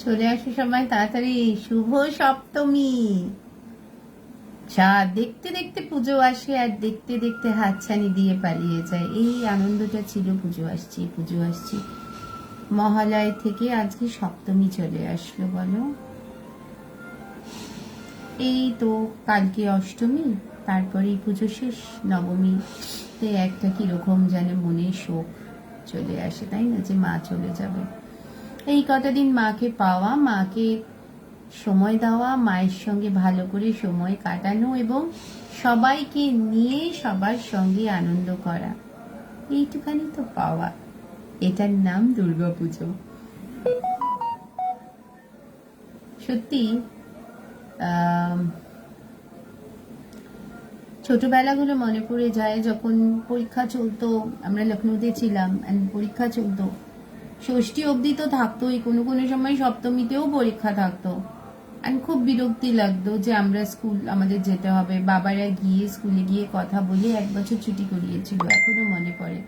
চলে আসার সময় তাড়াতাড়ি শুভ সপ্তমী। চাঁদ দেখতে দেখতে পুজো আসে আর দেখতে দেখতে হাতছানি দিয়ে পালিয়ে যায়। এই আনন্দটা ছিল পুজো আসছি। মহালয় থেকে আজকে সপ্তমী চলে আসলো বলো। এই তো কালকে অষ্টমী, তারপরেই পুজো শেষ, নবমী একটা কিরকম যেন মনে শোক চলে আসে, তাই না, যে মা চলে যাবে। এই কটা দিন মাকে পাওয়া, মাকে সময় দেওয়া, মায়ের সঙ্গে ভালো করে সময় কাটানো এবং সবাইকে নিয়ে সবার সঙ্গে আনন্দ করা, এইটুখানি তো পাওয়া। এটার নাম দুর্গাপুজো। সত্যি ছোটবেলাগুলো মনে পড়ে যায়, যখন পরীক্ষা চলতো, আমরা লখনৌতে ছিলাম, পরীক্ষা চলতো, ষষ্ঠী অবধি তো থাকতোই, কোনো কোনো সময় সপ্তমীতেও পরীক্ষা থাকতো। আর খুব বিরক্তি লাগতো যে আমরা আমাদের যেতে হবে। বাবারা গিয়ে স্কুলে গিয়ে কথা বলে 1 বছর ছুটি করিয়েছিল, এখনো মনে পড়ে।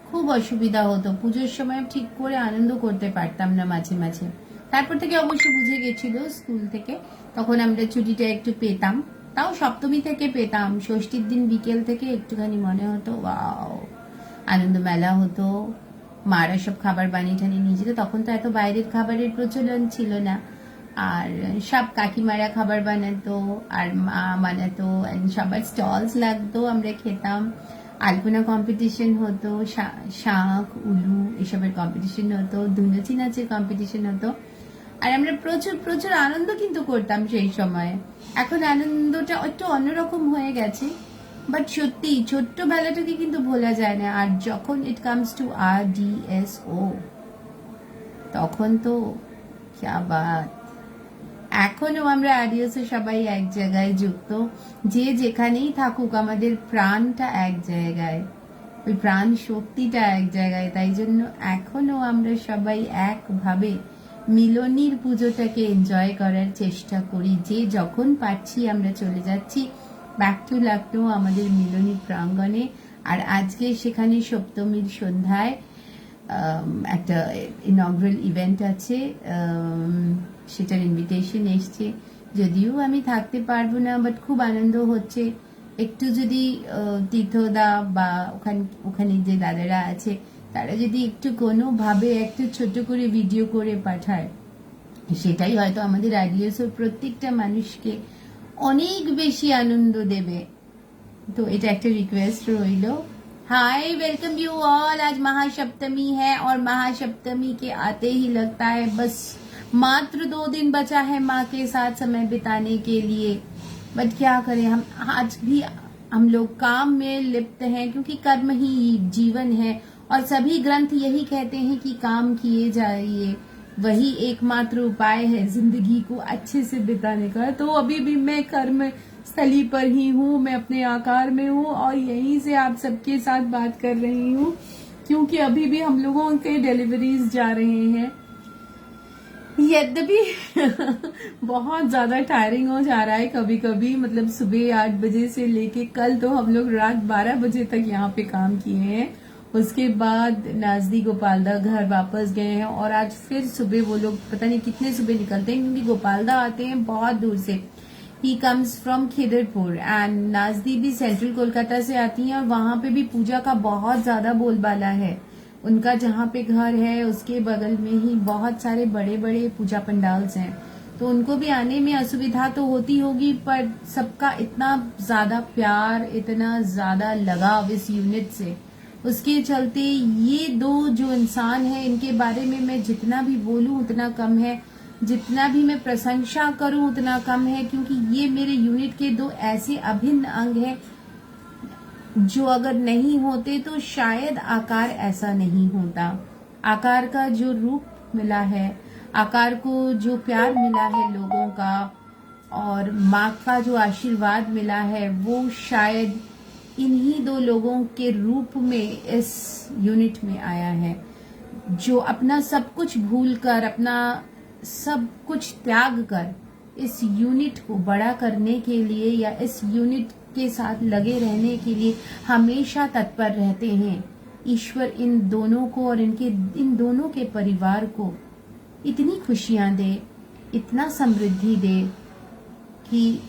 খুব অসুবিধা হতো, পুজোর সময় ঠিক করে আনন্দ করতে পারতাম না মাঝে মাঝে। তারপর থেকে অবশ্য বুঝে গেছিল স্কুল থেকে, তখন আমরা ছুটিটা একটু পেতাম, তাও সপ্তমী থেকে পেতাম। ষষ্ঠীর দিন বিকেল থেকে একটুখানি মনে হতো ওয়াও, আনন্দ মেলা হতো, মারা সব খাবার বানিয়ে টানিয়ে নিয়ে যেত। তখন তো এত বাইরের খাবারের প্রচলন ছিল না, আর সব কাকিমারা খাবার বানাতো আর মা বানাতো, সবার স্টলস লাগতো, আমরা খেতাম। আলপনা কম্পিটিশন হতো, শাঁখ উলু এসবের কম্পিটিশন হতো, ধুনুচি নাচের কম্পিটিশন হতো, আর আমরা প্রচুর প্রচুর আনন্দ কিন্তু করতাম সেই সময়। এখন আনন্দটা একটু অন্যরকম হয়ে গেছে, বাট সত্যি ছোট্টবেলাটাকে কিন্তু ভোলা যায় না। আর যখন ইট কামস টু RDSO, তখন তো ক্যা বাত। এখনো আমরা RDSO সবাই এক জায়গায় যুক্ত, যে যেখানেই থাকুক আমাদের প্রাণটা এক জায়গায়, ওই প্রাণ শক্তিটা এক জায়গায়। তাই জন্য এখনো আমরা সবাই একভাবে মিলনীর পুজোটাকে এনজয় করার চেষ্টা করি। যে যখন পারছি আমরা চলে যাচ্ছি ব্যাক টু লখনৌ, আমাদের মিলনী প্রাঙ্গণে। আর আজকে সেখানে সপ্তমীর সন্ধ্যায় একটা ইনগ্রাল ইভেন্ট আছে, সেটার ইনভিটেশন এসছে। যদিও আমি থাকতে পারবো না, বাট খুব আনন্দ হচ্ছে। একটু যদি তীর্থদা বা ওখানে যে দাদারা আছে, তারা যদি একটু কোনোভাবে একটু ছোট করে ভিডিও করে পাঠায়, সেটাই হয়তো আমাদের RDSOর প্রত্যেকটা মানুষকে অনেক বেশি আনন্দ দেবে। तो এটা একটা রিকোয়েস্ট রইল। Hi welcome you all. आज महासप्तमी है और महासप्तमी के आते ही लगता है बस मात्र 2 दिन बचा है माँ के साथ समय बिताने के लिए। बट क्या करें, हम आज भी हम लोग काम में लिप्त हैं, क्योंकि कर्म ही जीवन है और सभी ग्रंथ यही कहते हैं कि काम किए जाइए, वही एकमात्र उपाय है जिंदगी को अच्छे से बिताने का। तो अभी भी मैं कर्म स्थली पर ही हूँ, मैं अपने आकार में हूँ और यहीं से आप सबके साथ बात कर रही हूँ, क्योंकि अभी भी हम लोगों के डिलीवरीज जा रहे हैं। यद्यपि बहुत ज्यादा टायरिंग हो जा रहा है कभी कभी, मतलब सुबह 8 बजे से लेके कल तो हम लोग रात 12 बजे तक यहाँ पे काम किए हैं। उसके बाद नाजदी गोपालदा घर वापस गए हैं और आज फिर सुबह वो लोग पता नहीं कितने सुबह निकलते हैं, क्योंकि गोपालदा आते हैं बहुत दूर से। He comes from Khidirpur and नाजदी भी सेंट्रल कोलकाता से आती हैं, और वहां पे भी पूजा का बहुत ज्यादा बोलबाला है। उनका जहाँ पे घर है उसके बगल में ही बहुत सारे बड़े बड़े पूजा पंडाल्स हैं, तो उनको भी आने में असुविधा तो होती होगी, पर सबका इतना ज्यादा प्यार, इतना ज्यादा लगाव इस यूनिट से, उसके चलते ये 2 जो इंसान है, इनके बारे में मैं जितना भी बोलूं उतना कम है, जितना भी मैं प्रशंसा करूं उतना कम है, क्योंकि ये मेरे यूनिट के 2 ऐसे अभिन्न अंग हैं जो अगर नहीं होते तो शायद आकार ऐसा नहीं होता। आकार का जो रूप मिला है, आकार को जो प्यार मिला है लोगों का, और माँ का जो आशीर्वाद मिला है, वो शायद इन्हीं 2 लोगों के रूप में इस यूनिट में आया है, जो अपना सब कुछ भूलकर, अपना सब कुछ त्याग कर इस यूनिट को बड़ा करने के लिए या इस यूनिट के साथ लगे रहने के लिए हमेशा तत्पर रहते हैं। ईश्वर इन दोनों को और इन दोनों के परिवार को इतनी खुशियां दे, इतना समृद्धि दे कि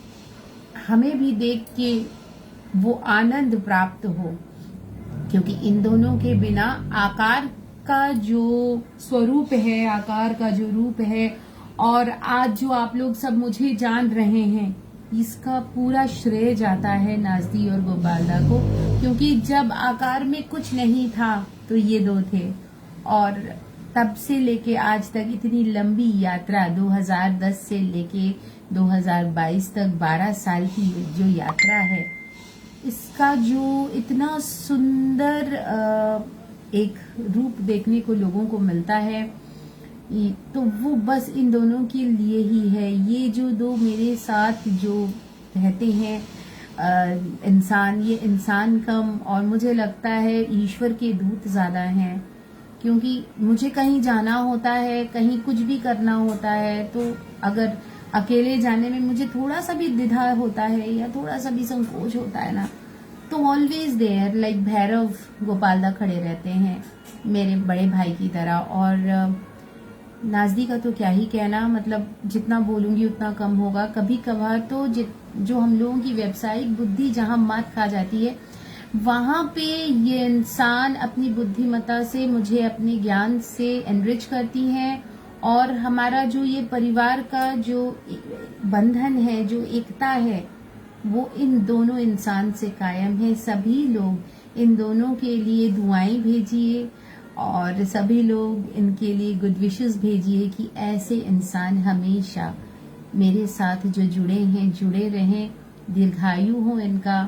हमें भी देख के वो आनंद प्राप्त हो। क्योंकि इन दोनों के बिना आकार का जो स्वरूप है, आकार का जो रूप है, और आज जो आप लोग सब मुझे जान रहे हैं, इसका पूरा श्रेय जाता है नाज़दी और गोपालदा को। क्योंकि जब आकार में कुछ नहीं था तो ये दो थे, और तब से लेके आज तक इतनी लंबी यात्रा, 2010 से लेके 2022 तक 12 साल की जो यात्रा है, इसका जो इतना सुंदर एक रूप देखने को लोगों को मिलता है, तो वो बस इन दोनों के लिए ही है। ये जो दो मेरे साथ जो रहते हैं इंसान, ये इंसान कम और मुझे लगता है ईश्वर के दूत ज्यादा हैं। क्योंकि मुझे कहीं जाना होता है, कहीं कुछ भी करना होता है, तो अगर अकेले जाने में मुझे थोड़ा सा भी द्विधा होता है या थोड़ा सा भी संकोच होता है ना, तो always there like Bhairav Gopalda खड़े रहते हैं मेरे बड़े भाई की तरह। और नाज़दी का तो क्या ही कहना, मतलब जितना बोलूंगी उतना कम होगा। कभी कभार तो जो हम लोगों की व्यावसायिक बुद्धि जहां मात खा जाती है, वहां पे ये इंसान अपनी बुद्धिमत्ता से मुझे अपने ज्ञान से एनरिच करती हैं। और हमारा जो ये परिवार का जो बंधन है, जो एकता है, वो इन दोनों इंसान से कायम है। सभी लोग इन दोनों के लिए दुआएं भेजिए और सभी लोग इनके लिए गुड विशेस भेजिए कि ऐसे इंसान हमेशा मेरे साथ जो जुड़े हैं जुड़े रहें, दीर्घायु हो इनका,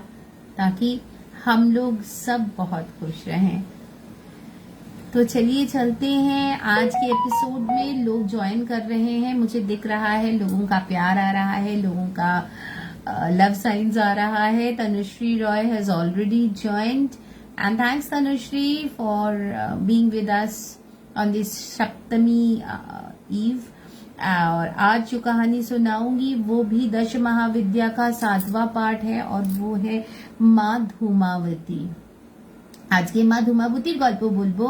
ताकि हम लोग सब बहुत खुश रहें। तो चलिए चलते हैं। आज के एपिसोड में लोग ज्वाइन कर रहे हैं, मुझे दिख रहा है लोगों का प्यार आ रहा है, लोगों का लव साइंस आ रहा है। Tanushree Roy has already joined and thanks Tanushree for being with us on this Saptami eve. और आज जो कहानी सुनाऊंगी वो भी दश महाविद्या का 7वां पार्ट है, और वो है माँ ধূমাবতী। আজকে মা ধূমাবতীর গল্প বলবো।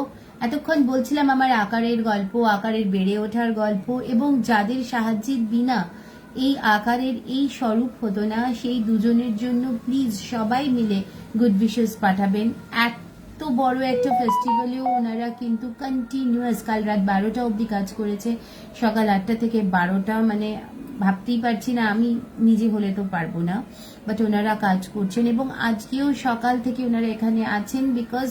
এতক্ষণ বলছিলাম আমার আকারের গল্প, আকারের বেড়ে ওঠার গল্প, এবং যাদের সাহায্যের বিনা এই আকারের এই স্বরূপ হতো না, সেই দুজনের জন্য প্লিজ সবাই মিলে গুড উইশেস পাঠাবেন। এত বড় একটা ফেস্টিভ্যালেও ওনারা কিন্তু কন্টিনিউয়াস কাল রাত 12টা অবধি কাজ করেছে, সকাল 8টা থেকে 12টা, মানে ভাবতেই পারছি না, আমি নিজে হলে তো পারবো না, বাট ওনারা কাজ করছেন। এবং আজকেও সকাল থেকে ওনারা এখানে আছেন, বিকজ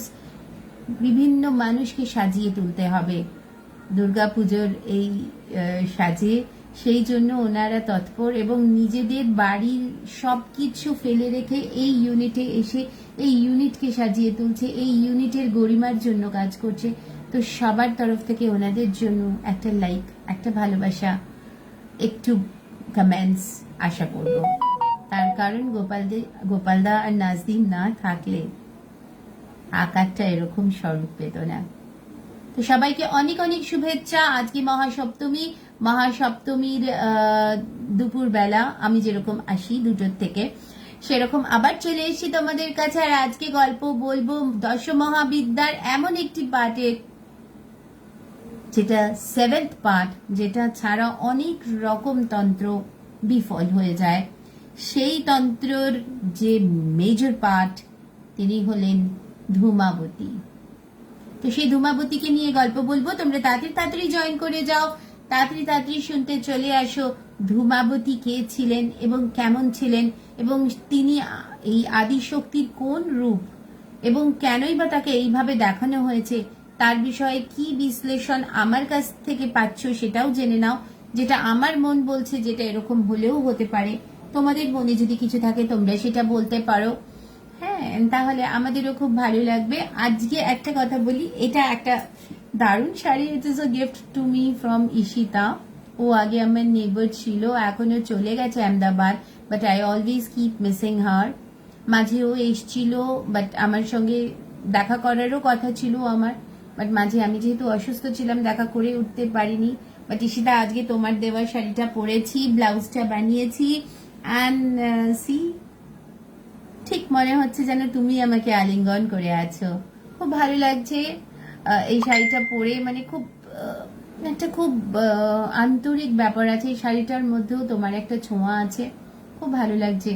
বিভিন্ন মানুষকে সাজিয়ে তুলতে হবে দুর্গাপুজোর এই সাজে, সেই জন্য ওনারা তৎপর এবং নিজেদের বাড়ির সবকিছু ফেলে রেখে এই ইউনিটে এসে এই ইউনিটকে সাজিয়ে তুলছে, এই ইউনিটের গরিমার জন্য কাজ করছে। তো সবার তরফ থেকে ওনাদের জন্য একটা লাইক, একটা ভালোবাসা, একটু কমেন্টস আশা করব। তার কারণ গোপালদা আর নাজদি না থাকলে আকারটা এরকম স্বরূপ পেত না। তো সবাইকে অনেক অনেক শুভেচ্ছা। আজকে মহাসপ্তমী, মহাসপ্তমীর দুপুর বেলা আমি যেরকম আসি 2টোর থেকে, সেরকম আবার চলে এসেছি তোমাদের কাছে। আর আজকে গল্প বলবো দশ মহাবিদ্যার এমন একটি পার্টের, যেটা 7th পার্ট, যেটা ছাড়া অনেক রকম তন্ত্র বিফল হয়ে যায়। সেই তন্ত্রর যে মেজর পার্ট, তিনি হলেন ধূমাবতী। তো সেই ধূমাবতীকে নিয়ে গল্প বলবো। তোমরা তাড়াতাড়ি জয়েন করে যাও, তাড়াতাড়ি শুনতে চলে আসো। ধূমাবতী কে ছিলেন এবং কেমন ছিলেন, এবং তিনি এই আদিশক্তির কোন রূপ, এবং কেনই বা তাকে এইভাবে দেখানো হয়েছে, তার বিষয়ে কি বিশ্লেষণ আমার কাছ থেকে পাচ্ছ সেটাও জেনে নাও। যেটা আমার মন বলছে যেটা এরকম হলেও হতে পারে, তোমাদের মনে যদি কিছু থাকে তোমরা সেটা বলতে পারো। হ্যাঁ, তাহলে আমাদেরও খুব ভালো লাগবে। আজকে একটা কথা বলি, এটা একটা দারুণ sari, it is a gift to me from Ishita. ও আগে আমার নেবার ছিল, এখনো চলে গেছে Ahmedabad, but I always keep missing her. মাঝে ও এসছিল, বাট আমার সঙ্গে দেখা করারও কথা ছিল আমার, বাট মাঝে আমি যেহেতু অসুস্থ ছিলাম দেখা করে উঠতে পারিনি। বাট ঈশিতা, আজকে তোমার দেওয়া শাড়িটা পরেছি, ব্লাউজটা বানিয়েছি, অ্যান্ড সি, ঠিক মনে হচ্ছে যেন তুমি আমাকে আলিঙ্গন করে আছো। খুব ভালো লাগছে এই শাড়িটা পরে, মানে খুব একটা খুব আন্তরিক ব্যাপার আছে এই শাড়িটার মধ্যেও, তোমার একটা ছোঁয়া আছে, খুব ভালো লাগছে।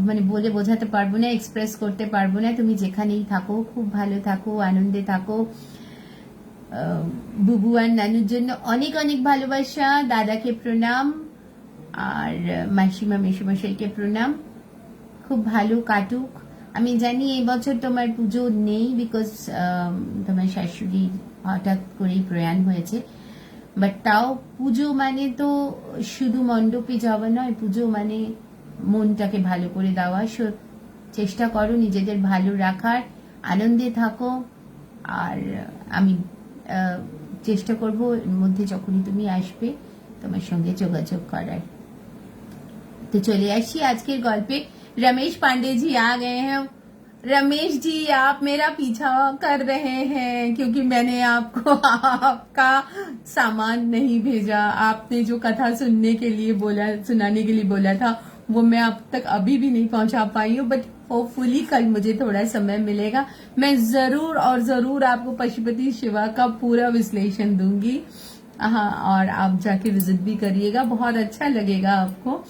মানে বলে বোঝাতে পারবো না, এক্সপ্রেস করতে পারবো না। তুমি যেখানেই থাকো খুব ভালো থাকো, আনন্দে থাকো। বুবু আর নানুর জন্য অনেক অনেক ভালোবাসা, দাদাকে প্রণাম, আর মাসিমা মেসোমশাইকে প্রণাম। খুব ভালো কাটুক। আমি জানি এই বছর তোমার পুজো নেই, বিকজ তোমার শাশুড়ি হঠাৎ করেই প্রয়াণ হয়েছে, বাট তাও পুজো মানে তো শুধু মণ্ডপে যাওয়া নয়, পুজো মানে মনটাকে ভালো করে দেওয়া। চেষ্টা করো নিজেদের ভালো রাখার, আনন্দে থাকো। আর আমি চেষ্টা করব এর মধ্যে যখনই তুমি আসবে তোমার সঙ্গে যোগাযোগ করার। तो चले आइए आज के गल्पे। रमेश पांडे जी आ गए हैं। रमेश जी, आप मेरा पीछा कर रहे हैं क्योंकि मैंने आपको आपका सामान नहीं भेजा। आपने जो कथा सुनने के लिए बोला, सुनाने के लिए बोला था, वो मैं अब तक अभी भी नहीं पहुंचा पाई हूँ, बट होपफुली कल मुझे थोड़ा समय मिलेगा। मैं जरूर और जरूर आपको पशुपति शिवा का पूरा विश्लेषण दूंगी। हाँ, और आप जाके विजिट भी करिएगा, बहुत अच्छा लगेगा आपको।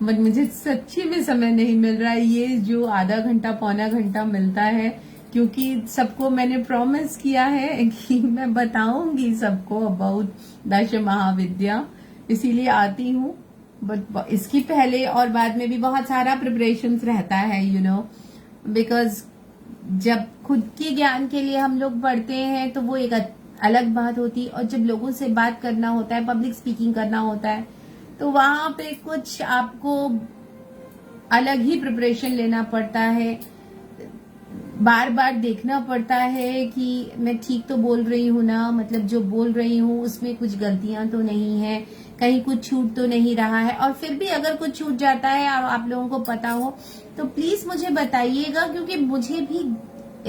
बट मुझे सच्ची में समय नहीं मिल रहा है, ये जो आधा घंटा पौना घंटा मिलता है, क्योंकि सबको मैंने प्रॉमिस किया है कि मैं बताऊंगी सबको अबाउट दश महाविद्या, इसीलिए आती हूँ। बट इसकी पहले और बाद में भी बहुत सारा प्रिपरेशंस रहता है, यू नो, बिकॉज जब खुद के ज्ञान के लिए हम लोग पढ़ते हैं तो वो एक अलग बात होती है, और जब लोगों से बात करना होता है, पब्लिक स्पीकिंग करना होता है, तो वहां पे कुछ आपको अलग ही प्रिपरेशन लेना पड़ता है। बार बार देखना पड़ता है कि मैं ठीक तो बोल रही हूँ ना, मतलब जो बोल रही हूँ उसमें कुछ गलतियां तो नहीं है, कहीं कुछ छूट तो नहीं रहा है। और फिर भी अगर कुछ छूट जाता है और आप लोगों को पता हो तो प्लीज मुझे बताइएगा, क्योंकि मुझे भी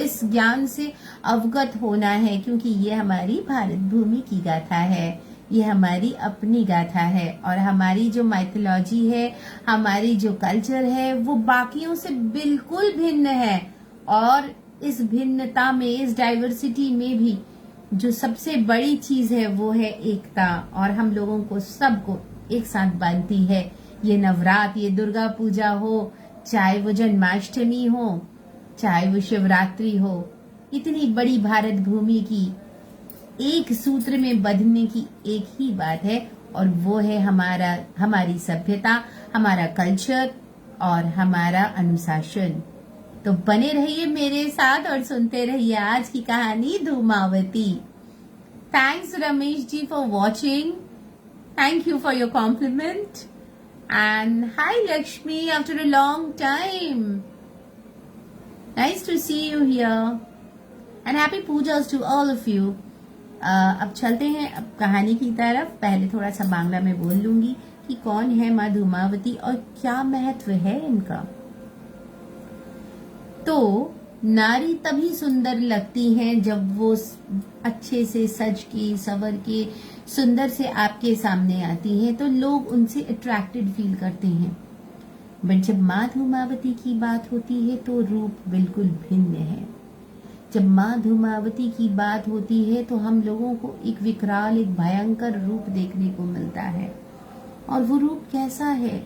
इस ज्ञान से अवगत होना है, क्योंकि ये हमारी भारत भूमि की गाथा है, ये हमारी अपनी गाथा है। और हमारी जो माइथोलॉजी है, हमारी जो कल्चर है, वो बाकियों से बिल्कुल भिन्न है। और इस भिन्नता में, इस डाइवर्सिटी में भी जो सबसे बड़ी चीज है वो है एकता, और हम लोगों को सबको एक साथ बांधती है। ये नवरात्र, ये दुर्गा पूजा हो, चाहे वो जन्माष्टमी हो, चाहे वो शिवरात्रि हो, इतनी बड़ी भारत भूमि की एक सूत्र में बंधने की एक ही बात है, और वो है हमारी सभ्यता, हमारा कल्चर और हमारा अनुशासन। तो बने रहिए मेरे साथ और सुनते रहिए आज की कहानी Dhumavati. Thanks Ramesh ji for watching, thank you for your compliment, and hi Lakshmi, after a long time, nice to see you here, and happy pujas to all of you. अब चलते हैं अब कहानी की तरफ। पहले थोड़ा सा बांग्ला में बोल लूंगी कि कौन है माँ धूमावती और क्या महत्व है इनका। तो नारी तभी सुंदर लगती है जब वो अच्छे से सज के संवर के सुंदर से आपके सामने आती है, तो लोग उनसे अट्रैक्टेड फील करते हैं। बट जब माँ धूमावती की बात होती है तो रूप बिल्कुल भिन्न है। जब माँ धूमावती की बात होती है तो हम लोगों को एक विकराल, एक भयंकर रूप देखने को मिलता है। और वो रूप कैसा है?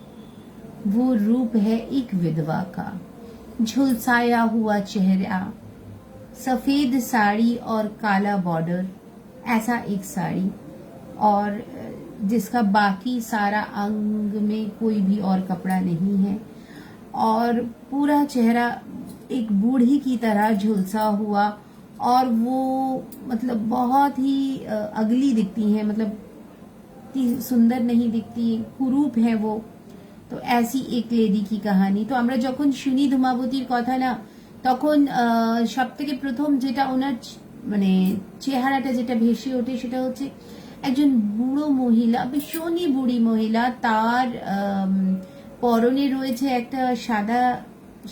वो रूप है एक विधवा का। झुलसाया हुआ चेहरा, सफेद साड़ी और काला बॉर्डर, ऐसा एक साड़ी, और जिसका बाकी सारा अंग में कोई भी और कपड़ा नहीं है, और पूरा चेहरा एक बूढ़ी की तरह झुलसा हुआ, और वो मतलब बहुत ही अगली दिखती है, मतलब सुंदर नहीं दिखती, कुरूप है वो। तो ऐसी एक लेडी की कहानी। तो আমরা যখন শুনি ধূমাবতীর কথা না, তখন সবথেকে প্রথম যেটা ওনার মানে চেহারাটা যেটা ভেসে ওঠে সেটা হচ্ছে একজন বুড়ো মহিলা, ভীষণই বুড়ি মহিলা। তার পরনে রয়েছে একটা সাদা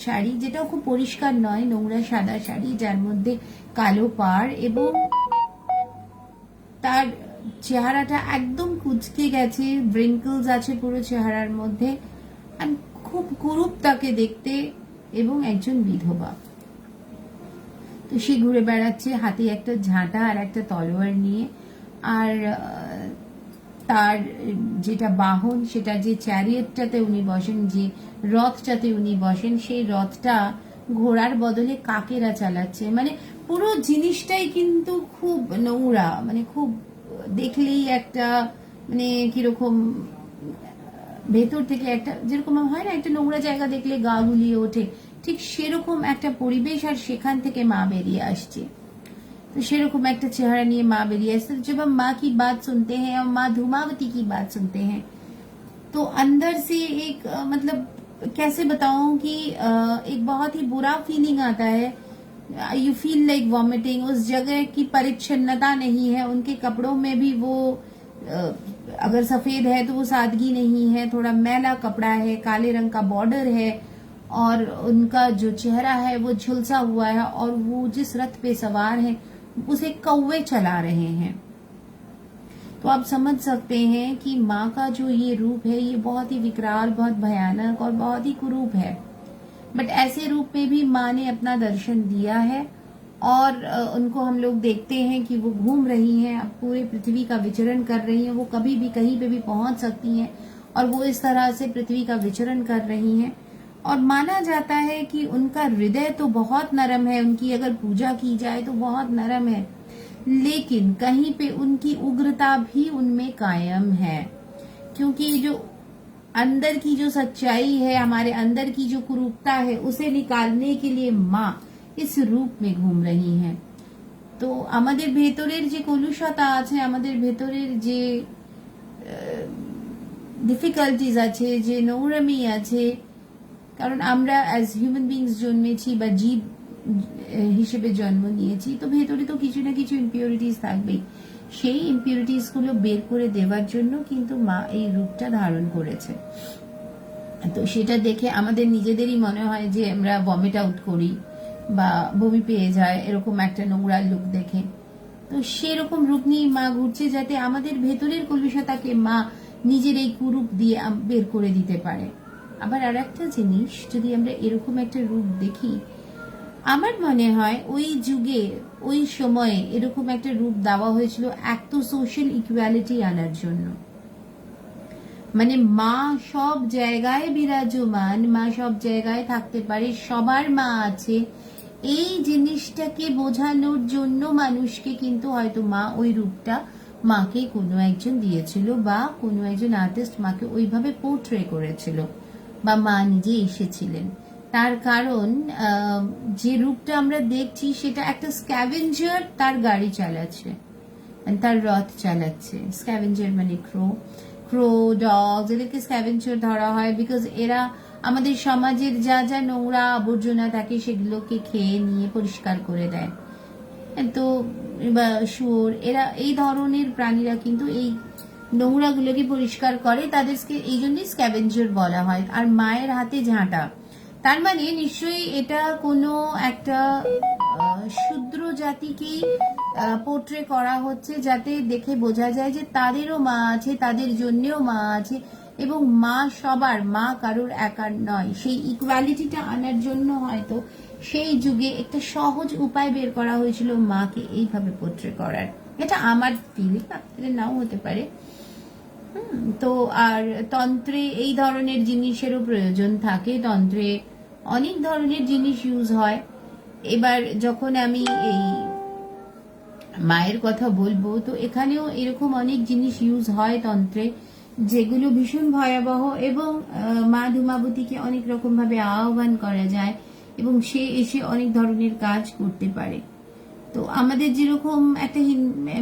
শাড়ি, যেটাও খুব পরিষ্কার নয়, নোংরা সাদা শাড়ি, যার মধ্যে কালো পাড়, এবং তার চেহারাটা একদম কুচকে গেছে, ব্রিঙ্কলস আছে পুরো চেহারার মধ্যে, আর খুব কুরূপ তাকে দেখতে, এবং একজন বিধবা। তো সে ঘুরে বেড়াচ্ছে হাতে একটা ঝাঁটা আর একটা তলোয়ার নিয়ে, আর তার যেটা বাহন, সেটা যে চ্যারিয়েটটাতে উনি বসেন, যে রথটাতে উনি বসেন, সেই রথটা ঘোড়ার বদলে কাকেরা চালাচ্ছে। মানে পুরো জিনিসটাই কিন্তু খুব নোংরা, মানে খুব দেখলেই একটা মানে কিরকম ভেতর থেকে একটা, যেরকম হয় না একটা নোংরা জায়গা দেখলে গা গুলিয়ে ওঠে, ঠিক সেরকম একটা পরিবেশ। আর সেখান থেকে মা বেরিয়ে আসছে, तो সেরকম একটা চেহারা নিয়ে মা বেরিয়ে আসছে। जब हम माँ की बात सुनते हैं और माँ धूमावती की बात सुनते हैं तो अंदर से एक मतलब कैसे बताऊं कि एक बहुत ही बुरा फीलिंग आता है। You feel like vomiting. उस जगह की परिच्छन्नता नहीं है, उनके कपड़ों में भी वो अगर सफेद है तो वो सादगी नहीं है, थोड़ा मैला कपड़ा है, काले रंग का बॉर्डर है और उनका जो चेहरा है वो झुलसा हुआ है और वो जिस रथ पे सवार है उसे कौवे चला रहे हैं। तो आप समझ सकते हैं कि माँ का जो ये रूप है ये बहुत ही विकराल, बहुत भयानक और बहुत ही कुरूप है। बट ऐसे रूप में भी माँ ने अपना दर्शन दिया है और उनको हम लोग देखते हैं कि वो घूम रही हैं, अब पूरे पृथ्वी का विचरण कर रही हैं। वो कभी भी कहीं पे भी पहुंच सकती हैं और वो इस तरह से पृथ्वी का विचरण कर रही हैं। और माना जाता है कि उनका हृदय तो बहुत नरम है, उनकी अगर पूजा की जाए तो बहुत नरम है, लेकिन कहीं पे उनकी उग्रता भी उनमें कायम है। क्योंकि जो अंदर की जो सच्चाई है, हमारे अंदर की जो कुरूपता है, उसे निकालने के लिए माँ इस रूप में घूम रही हैं। তো আমাদের ভেতরের যে কলুষতা আছে, আমাদের ভেতরের যে ডিফিকাল্টিজ আছে, যে নোংরামি আছে, কারণ আমরা অ্যাজ হিউম্যান বিংস জন্মেছি বা জীব হিসেবে জন্ম নিয়েছি, তো ভেতরে তো কিছু না কিছু ইম্পিউরিটিস থাকবেই। সেই ইম্পিউরিটিস গুলো বের করে দেওয়ার জন্য কিন্তু মা এই রূপটা ধারণ করেছে। তো সেটা দেখে আমাদের নিজেদেরই মনে হয় যে আমরা ভমিট আউট করি বা বমি পেয়ে যায় এরকম একটা নোংরা লুক দেখে। তো সেরকম রূপ নিয়ে মা ঘুরছে, যাতে আমাদের ভেতরের কলুষতাকে মা নিজের এই কুরূপ দিয়ে বের করে দিতে পারে। আবার আর একটা জিনিস, যদি আমরা এরকম একটা রূপ দেখি, আমার মনে হয় ওই যুগে ওই সময়ে এরকম একটা রূপ দেওয়া হয়েছিল এক তো সোশ্যাল ইকুয়ালিটি আনার জন্য। মানে মা সব জায়গায় বিরাজমান, মা সব জায়গায় থাকতে পারে, সবার মা আছে, এই জিনিসটাকে বোঝানোর জন্য মানুষকে কিন্তু হয়তো মা ওই রূপটা মাকে কোনো একজন দিয়েছিল বা কোনো একজন আর্টিস্ট মাকে ওইভাবে পোর্ট্রে করেছিল বা মা নিজে এসেছিলেন। তার কারণ যে রূপটা আমরা দেখছি সেটা একটা স্ক্যাভেঞ্জার তার গাড়ি চালাচ্ছে, তার রথ চালাচ্ছে। স্ক্যাভেঞ্জার মানে ক্রো ডগস, এদেরকে স্ক্যাভেঞ্জার ধরা হয় বিকজ এরা আমাদের সমাজের যা যা নোংরা আবর্জনা থাকে সেগুলোকে খেয়ে নিয়ে পরিষ্কার করে দেয়। তো শুয়োর, এরা এই ধরনের প্রাণীরা কিন্তু এই নোংরাগুলোকে পরিষ্কার করে, তাদেরকে এই জন্যই স্ক্যাভেঞ্জার বলা হয়। আর মায়ের হাতে ঝাঁটা, তার মানে নিশ্চয়ই এটা কোনো একটা শূদ্র জাতিকেই পোর্ট্রে করা হচ্ছে, যাতে দেখে বোঝা যায় যে তাদেরও মা আছে, তাদের জন্যেও মা আছে এবং মা সবার, মা কারোর একার নয়। সেই ইকুয়ালিটিটা আনার জন্য হয়তো সেই যুগে একটা সহজ উপায় বের করা হয়েছিল মাকে এইভাবে পোর্ট্রে করার। এটা আমার ফিলিং, আপনাদের নাও হতে পারে। তো আর তন্ত্রে এই ধরনের জিনিসেরও প্রয়োজন থাকে, তন্ত্রে অনেক ধরনের জিনিস ইউজ হয়। এবার যখন আমি এই মায়ের কথা বলবো, তো এখানেও এরকম অনেক জিনিস ইউজ হয় তন্ত্রে, যেগুলো ভীষণ ভয়াবহ এবং মা ধূমাবতীকে অনেক রকম ভাবে আহ্বান করা যায় এবং সে এসে অনেক ধরনের কাজ করতে পারে। তো আমাদের যেরকম একটা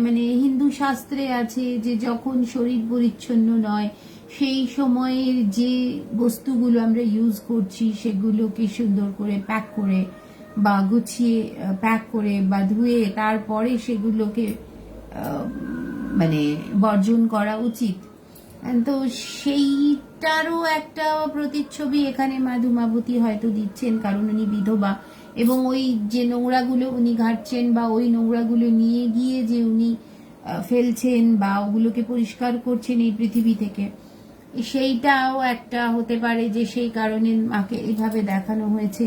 মানে হিন্দু শাস্ত্রে আছে যে যখন শরীর পরিচ্ছন্ন নয় সেই সময়ের যে বস্তুগুলো আমরা ইউজ করছি সেগুলোকে সুন্দর করে প্যাক করে বা গুছিয়ে প্যাক করে বা ধুয়ে তারপরে সেগুলোকে মানে বর্জন করা উচিত। তো সেইটারও একটা প্রতিচ্ছবি এখানে মা ধূমাবতী হয়তো দিচ্ছেন, কারণ উনি বিধবা এবং ওই যে নোংরাগুলো উনি ঘাটছেন বা ওই নোংরাগুলো নিয়ে গিয়ে যে উনি ফেলছেন বা ওগুলোকে পরিষ্কার করছেন এই পৃথিবী থেকে, সেইটাও একটা হতে পারে যে সেই কারণে মাকে এইভাবে দেখানো হয়েছে।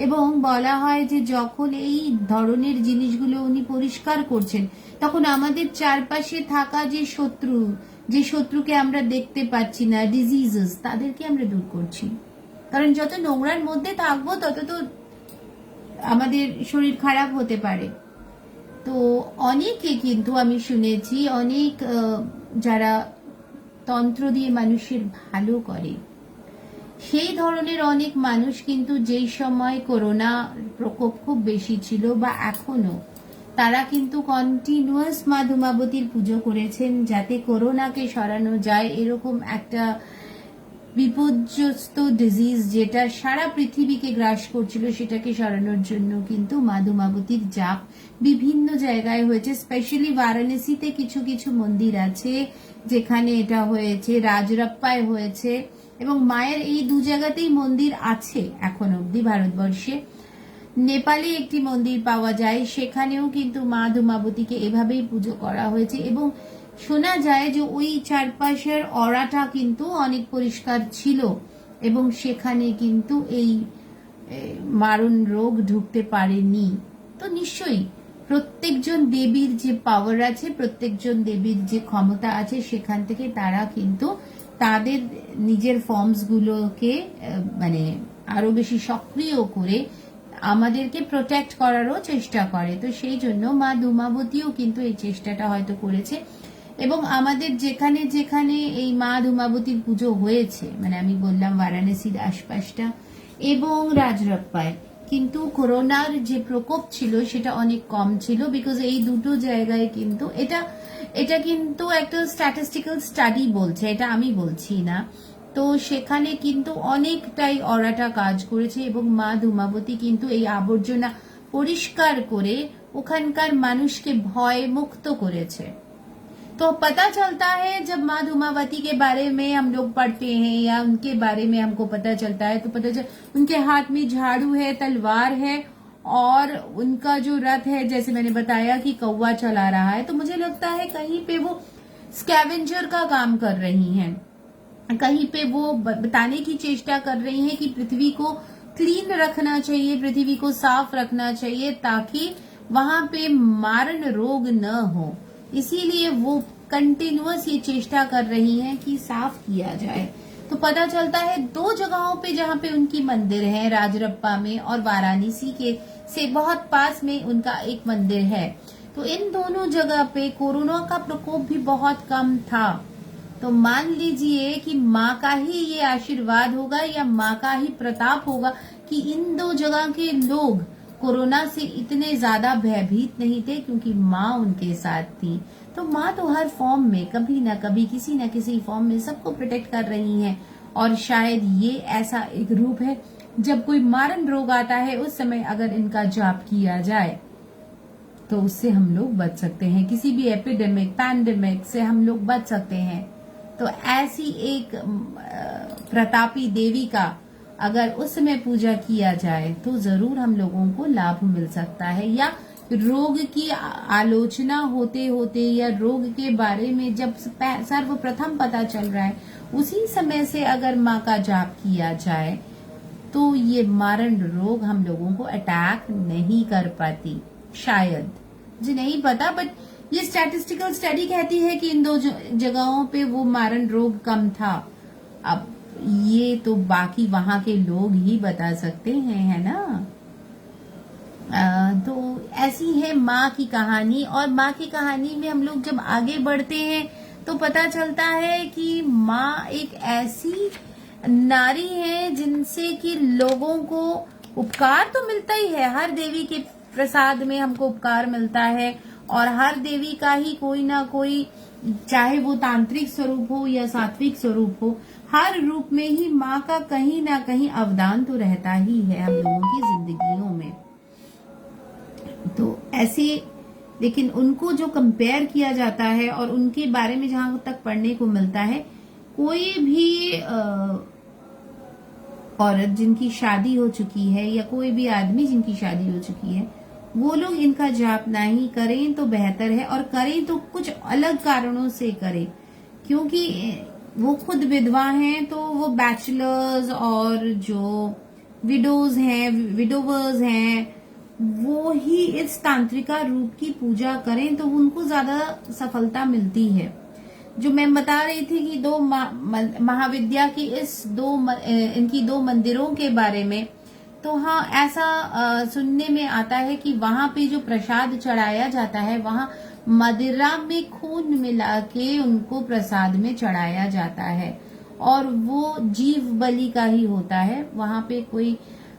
এবং বলা হয় যে যখন এই ধরনের জিনিসগুলো উনি পরিষ্কার করছেন, তখন আমাদের চারপাশে থাকা যে শত্রুকে আমরা দেখতে পাচ্ছি না, ডিজিজেস, তাদেরকে আমরা দূর করছি। কারণ যত নোংরার মধ্যে থাকবো তত তো আমাদের শরীর খারাপ হতে পারে। তো অনেকে কিন্তু আমি শুনেছি, অনেক যারা তন্ত্র দিয়ে মানুষের ভালো করে, সেই ধরনের অনেক মানুষ কিন্তু যেই সময় করোনা প্রকোপ খুব বেশি ছিল বা এখনো, তারা কিন্তু কন্টিনিউয়াস মা ধূমাবতীর পুজো করেছেন যাতে করোনাকে সরানো যায়। এরকম একটা বিপর্যস্ত ডিজিজ যেটা সারা পৃথিবীকে গ্রাস করছিল, সেটাকে সরানোর জন্য কিন্তু মা ধূমাবতীর জাপ বিভিন্ন জায়গায় হয়েছে। স্পেশালি বারাণসীতে কিছু কিছু মন্দির আছে যেখানে এটা হয়েছে, রাজরাপ্পায় হয়েছে, এবং মায়ের এই দু জায়গাতেই মন্দির আছে এখন অবধি ভারতবর্ষে। নেপালে একটি মন্দির পাওয়া যায়, সেখানেও কিন্তু মা ধূমাবতীকে এভাবেই পুজো করা হয়েছে। এবং শোনা যায় যে ওই চারপাশের অরাটা কিন্তু অনেক পরিষ্কার ছিল এবং সেখানে কিন্তু এই মারণ রোগ ঢুকতে পারেনি। তো নিশ্চয়ই প্রত্যেকজন দেবীর যে পাওয়ার আছে, প্রত্যেকজন দেবীর যে ক্ষমতা আছে, সেখান থেকে তারা কিন্তু তাদের নিজের ফর্মস গুলোকে মানে আরো বেশি সক্রিয় করে আমাদেরকে প্রোটেক্ট করারও চেষ্টা করে। তো সেই জন্য মা ধূমাবতীও কিন্তু এই চেষ্টাটা হয়তো করেছে। এবং আমাদের যেখানে যেখানে এই মা ধূমাবতীর পুজো হয়েছে, মানে আমি বললাম বারাণসীর আশপাশটা এবং রাজরাপ্পায়, কিন্তু করোনার যে প্রকোপ ছিল সেটা অনেক কম ছিল, বিকজ এই দুটো জায়গায় কিন্তু এটা কিন্তু একটা স্ট্যাটিস্টিক্যাল স্টাডি বলছে, এটা আমি বলছি না। তো সেখানে কিন্তু অনেকটাই অরাটা কাজ করেছে এবং মা ধূমাবতী কিন্তু এই আবর্জনা পরিষ্কার করে ওখানকার মানুষকে ভয় মুক্ত করেছে। तो पता चलता है जब माँ धूमावती के बारे में हम लोग पढ़ते हैं या उनके बारे में हमको पता चलता है, तो पता चल उनके हाथ में झाड़ू है, तलवार है, और उनका जो रथ है, जैसे मैंने बताया कि कौवा चला रहा है, तो मुझे लगता है कहीं पे वो स्कैवेंजर का काम कर रही हैं, कहीं पे वो बताने की चेष्टा कर रही हैं कि पृथ्वी को क्लीन रखना चाहिए, पृथ्वी को साफ रखना चाहिए, ताकि वहां पे मारण रोग न हो। इसीलिए वो कंटिन्यूअस ये चेष्टा कर रही हैं कि साफ किया जाए। तो पता चलता है दो जगहों पे जहां पे उनकी मंदिर है, राजरप्पा में और वाराणसी के से बहुत पास में उनका एक मंदिर है, तो इन दोनों जगह पे कोरोना का प्रकोप भी बहुत कम था। तो मान लीजिए कि माँ का ही ये आशीर्वाद होगा या माँ का ही प्रताप होगा कि इन दो जगह के लोग कोरोना से इतने ज्यादा भयभीत नहीं थे, क्योंकि माँ उनके साथ थी। तो माँ तो हर फॉर्म में कभी ना कभी किसी न किसी फॉर्म में सबको प्रोटेक्ट कर रही हैं, और शायद ये ऐसा एक रूप है जब कोई मारन रोग आता है, उस समय अगर इनका जाप किया जाए तो उससे हम लोग बच सकते हैं, किसी भी एपिडेमिक पैंडेमिक से हम लोग बच सकते हैं। तो ऐसी एक प्रतापी देवी का अगर उस समय पूजा किया जाए तो जरूर हम लोगों को लाभ मिल सकता है। या रोग की आलोचना होते होते या रोग के बारे में जब सर्वप्रथम पता चल रहा है, उसी समय से अगर माँ का जाप किया जाए तो ये मारण रोग हम लोगों को अटैक नहीं कर पाती, शायद, मुझे नहीं पता, बट ये स्टैटिस्टिकल स्टडी कहती है कि इन दो जगहों पे वो मारण रोग कम था। अब ये तो बाकी वहां के लोग ही बता सकते हैं, है ना। तो ऐसी है माँ की कहानी, और माँ की कहानी में हम लोग जब आगे बढ़ते हैं तो पता चलता है कि माँ एक ऐसी नारी है जिनसे कि लोगों को उपकार तो मिलता ही है, हर देवी के प्रसाद में हमको उपकार मिलता है, और हर देवी का ही कोई ना कोई, चाहे वो तांत्रिक स्वरूप हो या सात्विक स्वरूप हो, हर रूप में ही माँ का कहीं ना कहीं अवदान तो रहता ही है हम लोगों की जिंदगियों में। तो ऐसे, लेकिन उनको जो कंपेयर किया जाता है और उनके बारे में जहां तक पढ़ने को मिलता है, कोई भी औरत जिनकी शादी हो चुकी है या कोई भी आदमी जिनकी शादी हो चुकी है, वो लोग इनका जाप नहीं करें तो बेहतर है, और करें तो कुछ अलग कारणों से करें, क्योंकि वो खुद विधवा हैं, तो वो बैचलर्स और जो विडोवर्स हैं, वो ही इस तांत्रिका रूप की पूजा करें तो उनको ज्यादा सफलता मिलती है। जो मैं बता रही थी कि दो महाविद्या की इनकी दो मंदिरों के बारे में, तो हाँ ऐसा सुनने में आता है कि वहां पे जो प्रसाद चढ़ाया जाता है वहां मदिरा में खून मिला के उनको प्रसाद में चढ़ाया जाता है, और वो जीव बलि का ही होता है। वहां पे कोई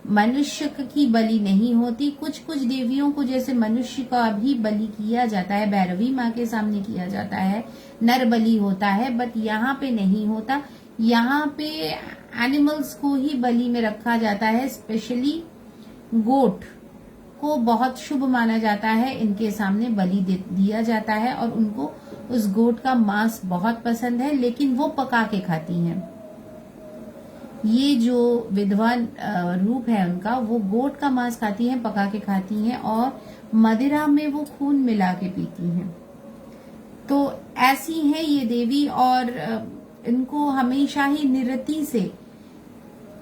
मनुष्य की बलि नहीं होती। कुछ कुछ देवियों को जैसे मनुष्य का भी बलि किया जाता है, भैरवी माँ के सामने किया जाता है, नर बलि होता है, बट यहाँ पे नहीं होता। यहाँ पे एनिमल्स को ही बलि में रखा जाता है। स्पेशली गोट को बहुत शुभ माना जाता है, इनके सामने बलि दिया जाता है, और उनको उस गोट का मांस बहुत पसंद है, लेकिन वो पका के खाती हैं। ये जो विद्वान रूप है उनका, वो गोट का मांस खाती हैं, पका के खाती हैं, और मदिरा में वो खून मिला के पीती हैं। तो ऐसी है ये देवी, और इनको हमेशा ही निरति से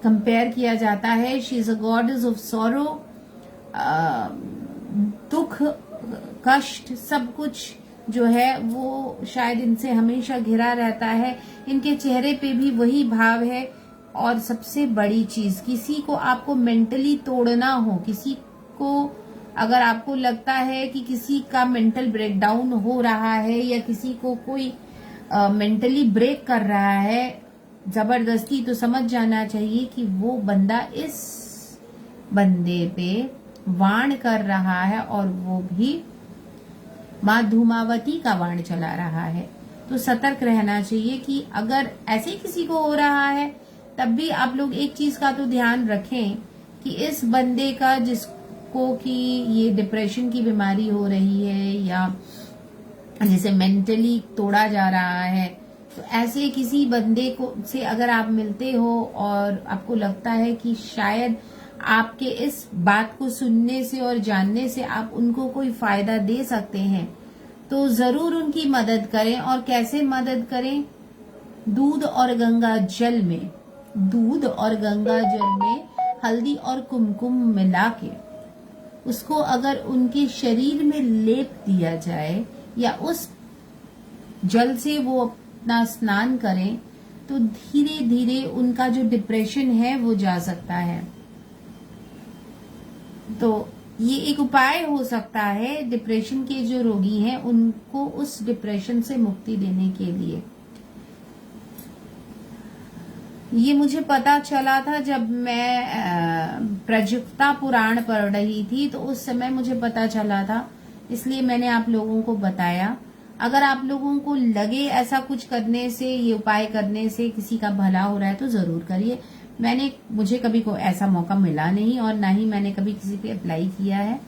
कंपेयर किया जाता है। She is a goddess of sorrow. दुख, कष्ट, सब कुछ जो है वो शायद इनसे हमेशा घिरा रहता है। इनके चेहरे पे भी वही भाव है। और सबसे बड़ी चीज, किसी को आपको मेंटली तोड़ना हो, किसी को अगर आपको लगता है कि किसी का मेंटल ब्रेकडाउन हो रहा है, या किसी को कोई मेंटली ब्रेक कर रहा है जबरदस्ती, तो समझ जाना चाहिए कि वो बंदा इस बंदे पे वाण कर रहा है, और वो भी माँ धूमावती का वाण चला रहा है। तो सतर्क रहना चाहिए कि अगर ऐसे किसी को हो रहा है, तब भी आप लोग एक चीज का तो ध्यान रखें कि इस बंदे का, जिसको कि ये डिप्रेशन की बीमारी हो रही है, या जिसे मेंटली तोड़ा जा रहा है, तो ऐसे किसी बंदे को से अगर आप मिलते हो और आपको लगता है कि शायद आपके इस बात को सुनने से और जानने से आप उनको कोई फायदा दे सकते हैं, तो जरूर उनकी मदद करें। और कैसे मदद करें? दूध और गंगा जल में हल्दी और कुमकुम मिला के उसको अगर उनके शरीर में लेप दिया जाए, या उस जल से वो अपना स्नान करें, तो धीरे धीरे उनका जो डिप्रेशन है वो जा सकता है। तो ये एक उपाय हो सकता है डिप्रेशन के जो रोगी हैं उनको उस डिप्रेशन से मुक्ति देने के लिए। ये मुझे पता चला था जब मैं प्रजुक्ता पुराण पढ़ रही थी, तो उस समय मुझे पता चला था, इसलिए मैंने आप लोगों को बताया। अगर आप लोगों को लगे ऐसा कुछ करने से, ये उपाय करने से किसी का भला हो रहा है, तो जरूर करिए। मुझे कभी को ऐसा मौका मिला नहीं, और ना ही मैंने कभी किसी पे अप्लाई किया है,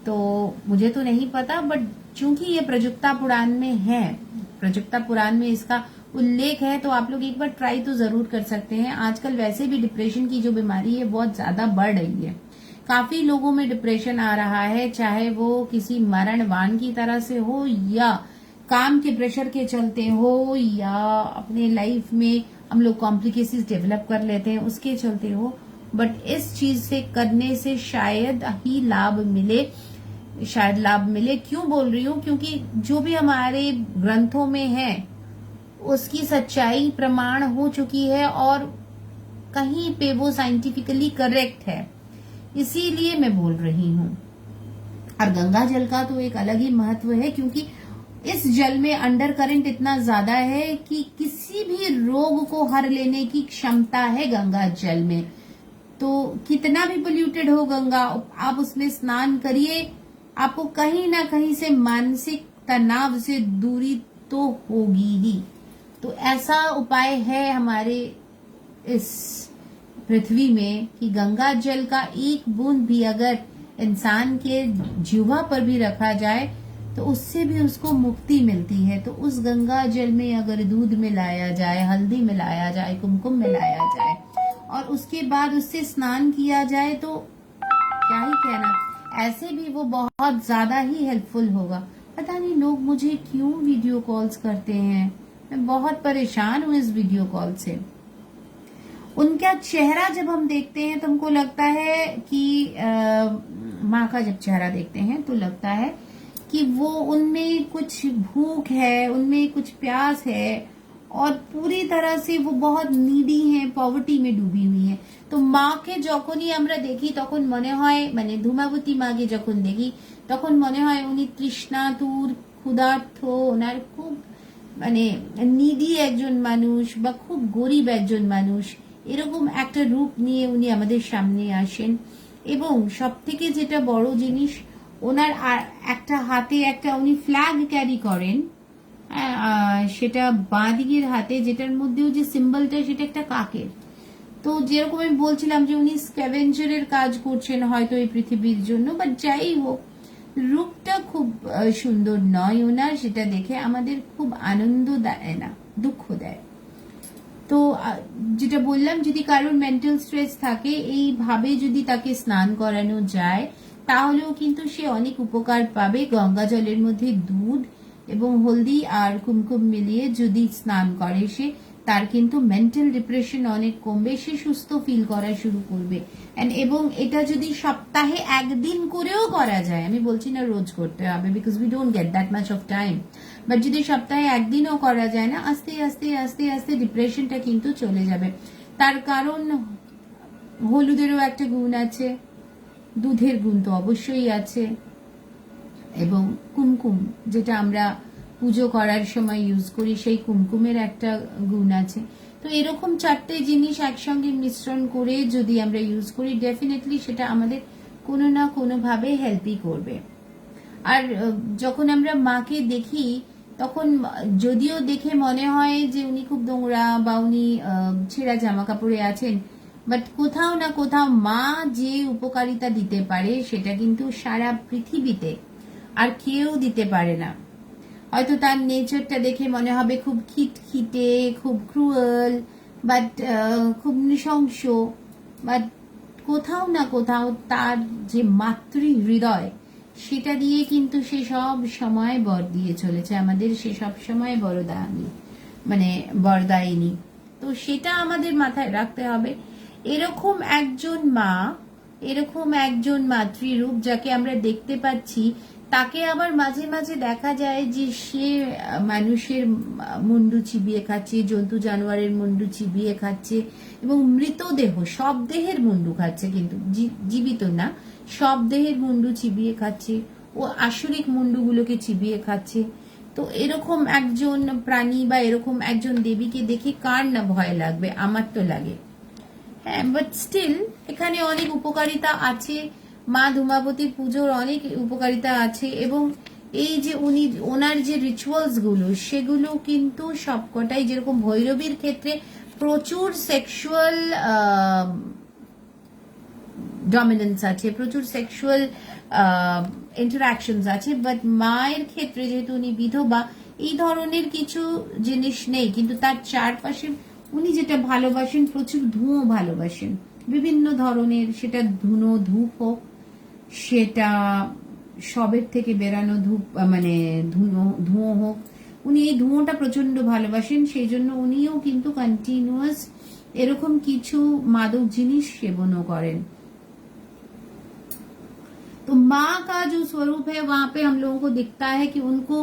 तो मुझे तो नहीं पता। बट चूंकि ये प्रजुक्ता पुराण में है, प्रजुक्ता पुराण में इसका उल्लेख है, तो आप लोग एक बार ट्राई तो जरूर कर सकते हैं। आजकल वैसे भी डिप्रेशन की जो बीमारी है बहुत ज्यादा बढ़ रही है। काफी लोगों में डिप्रेशन आ रहा है, चाहे वो किसी मरणवान की तरह से हो, या काम के प्रेशर के चलते हो, या अपने लाइफ में हम लोग कॉम्प्लिकेशंस डेवलप कर लेते हैं उसके चलते हो। बट इस चीज से करने से शायद लाभ मिले। क्यों बोल रही हूँ? क्योंकि जो भी हमारे ग्रंथों में है उसकी सच्चाई प्रमाण हो चुकी है, और कहीं पे वो साइंटिफिकली करेक्ट है, इसीलिए मैं बोल रही हूँ। और गंगा जल का तो एक अलग ही महत्व है, क्योंकि इस जल में अंडर करंट इतना ज्यादा है कि किसी भी रोग को हर लेने की क्षमता है गंगा जल में। तो कितना भी पोल्यूटेड हो गंगा, आप उसमें स्नान करिए, आपको कहीं ना कहीं से मानसिक तनाव से दूरी तो होगी ही। तो ऐसा उपाय है हमारे इस पृथ्वी में कि गंगा जल का एक बूंद भी अगर इंसान के जीवा पर भी रखा जाए तो उससे भी उसको मुक्ति मिलती है। तो उस गंगा जल में अगर दूध मिलाया जाए, हल्दी मिलाया जाए, कुमकुम मिलाया जाए, और उसके बाद उससे स्नान किया जाए, तो क्या ही कहना, ऐसे भी वो बहुत ज्यादा ही हेल्पफुल होगा। पता नहीं लोग मुझे क्यों वीडियो कॉल्स करते हैं, मैं बहुत परेशान हूँ इस वीडियो कॉल से। उनका चेहरा जब हम देखते हैं तो हमको लगता है कि माँ का जब चेहरा देखते हैं तो लगता है कि वो उनमें कुछ भूख है, उनमें कुछ प्यास है और पूरी तरह से वो बहुत नीडी हैं, पॉवर्टी में डूबी हुई हैं। তো মাকে যখনই আমরা দেখি তখন মনে হয়, মানে ধূমাবতী মাকে যখন দেখি তখন মনে হয় উনি তৃষ্ণাতুর, ক্ষুধার্ত, ওনার খুব মানে নিডি একজন মানুষ বা খুব গরিব একজন মানুষ, এরকম একটা রূপ নিয়ে উনি আমাদের সামনে আসেন। এবং সব থেকে যেটা বড় জিনিস, ওনার একটা হাতে একটা উনি ফ্ল্যাগ ক্যারি করেন, সেটা বাঁ দিকের হাতে, যেটার মধ্যেও যে সিম্বলটা সেটা একটা কাকের। তো যেরকম আমি বলছিলাম যে উনি স্ক্যাভেঞ্জারের কাজ করছেন হয়তো এই পৃথিবীর জন্য, বাট যাই হোক রূপটা খুব সুন্দর নয় ওনার, সেটা দেখে আমাদের খুব আনন্দ দেয় না, দুঃখ দেয়। তো যেটা বললাম, যদি কারোর মেন্টাল স্ট্রেস থাকে এইভাবে যদি তাকে স্নান করানো যায় তাহলেও কিন্তু সে অনেক উপকার পাবে। গঙ্গা জলের মধ্যে দুধ এবং হলদি আর কুমকুম মিলিয়ে যদি স্নান করে সে, তার কিন্তু মেন্টাল ডিপ্রেশন অনেক কমবে, সে সুস্থ ফিল করা শুরু করবে। এবং এটা যদি সপ্তাহে একদিন করেও করা যায়, আমি বলছি না রোজ করতে হবে, because we don't get that much of time, but যদি সপ্তাহে একদিনও করা যায় না, আস্তে আস্তে আস্তে আস্তে ডিপ্রেশনটা কিন্তু চলে যাবে। তার কারণ হলুদেরও একটা গুণ আছে, দুধের গুণ তো অবশ্যই আছে, এবং কুমকুম যেটা আমরা পুজো করার সময় ইউজ করি সেই কুমকুমের একটা গুণ আছে। তো এরকম চারটে জিনিস একসঙ্গে মিশ্রণ করে যদি আমরা ইউজ করি ডেফিনেটলি সেটা আমাদের কোনো না কোনোভাবে হেল্পই করবে। আর যখন আমরা মাকে দেখি তখন যদিও দেখে মনে হয় যে উনি খুব নোংরা বা উনি ছেঁড়া জামা কাপড়ে আছেন, বাট কোথাও না কোথাও মা যে উপকারিতা দিতে পারে সেটা কিন্তু সারা পৃথিবীতে আর কেউ দিতে পারে না। হয়তো তার নেচারটা দেখে মনে হবে খুব খিটখিটে, খুব ক্রুয়েল, বাট খুব নৃশংস, বাট কোথাও না কোথাও তার যে মাতৃ হৃদয় সেটা দিয়ে কিন্তু সে সব সময় বর দিয়ে চলেছে আমাদের, সে সব সময় বরদায়িনী, মানে বরদায়িনী। তো সেটা আমাদের মাথায় রাখতে হবে। এরকম একজন মা, এরকম একজন মাতৃরূপ যাকে আমরা দেখতে পাচ্ছি, তাকে আবার মাঝে মাঝে দেখা যায় যে সে মানুষের মুন্ডু চিবিয়ে খাচ্ছে, জন্তু জানোয়ারের মুন্ডু চিবিয়ে খাচ্ছে, এবং মৃতদেহ সব দেহের মুন্ডু খাচ্ছে, কিন্তু জীবিত না, সব দেহের মুন্ডু চিবিয়ে খাচ্ছে, ও আসরিক মুন্ডুগুলোকে চিবিয়ে খাচ্ছে। তো এরকম একজন প্রাণী বা এরকম একজন দেবীকে দেখে কার না ভয় লাগবে? আমার তো লাগে। হ্যাঁ, বাট স্টিল এখানে অনেক উপকারিতা আছে, মা ধূমাবতীর পুজোর অনেক উপকারিতা আছে, এবং এই যে উনি ওনার যে রিচুয়ালস গুলো সেগুলো কিন্তু সবকটাই, যেরকম ভৈরবীর ক্ষেত্রে প্রচুর সেক্সুয়াল ডমিনেন্স আছে, প্রচুর সেক্সুয়াল ইন্টারাকশনস আছে, বাট মায়ের ক্ষেত্রে যেহেতু উনি বিধবা এই ধরনের কিছু জিনিস নেই। কিন্তু তার চারপাশে উনি যেটা ভালোবাসেন, প্রচুর ধুঁয়ো ভালোবাসেন, বিভিন্ন ধরনের, সেটা ধূপ হোক, সেটা সবের থেকে বেরানো ধূপ মানে ধুঁয়ো হোক, উনি এই ধুঁয়োটা প্রচন্ড ভালোবাসেন, সেই জন্য উনিও কিন্তু কন্টিনিউয়াস এরকম কিছু মাদক জিনিস সেবনও করেন। तो माँ का जो स्वरूप है वहां पे हम लोगों को दिखता है कि उनको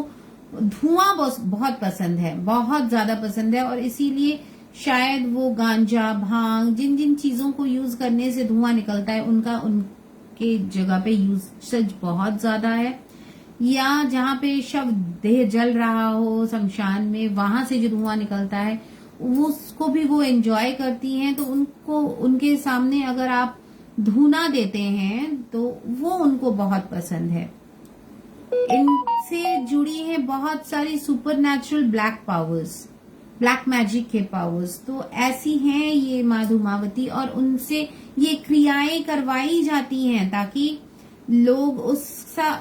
धुआं बहुत पसंद है, बहुत ज्यादा पसंद है, और इसीलिए शायद वो गांजा, भांग, जिन जिन चीजों को यूज करने से धुआं निकलता है उनका उनके जगह पे यूसेज बहुत ज्यादा है, या जहाँ पे शव देह जल रहा हो शमशान में, वहां से जो धुआं निकलता है उसको भी वो एंजॉय करती हैं। तो उनको, उनके सामने अगर आप धुना देते हैं तो वो उनको बहुत पसंद है। इनसे जुड़ी है बहुत सारी super natural black powers, black magic के पावर्स। तो ऐसी हैं ये माँ धूमावती, और उनसे ये क्रियाएं करवाई जाती हैं ताकि लोग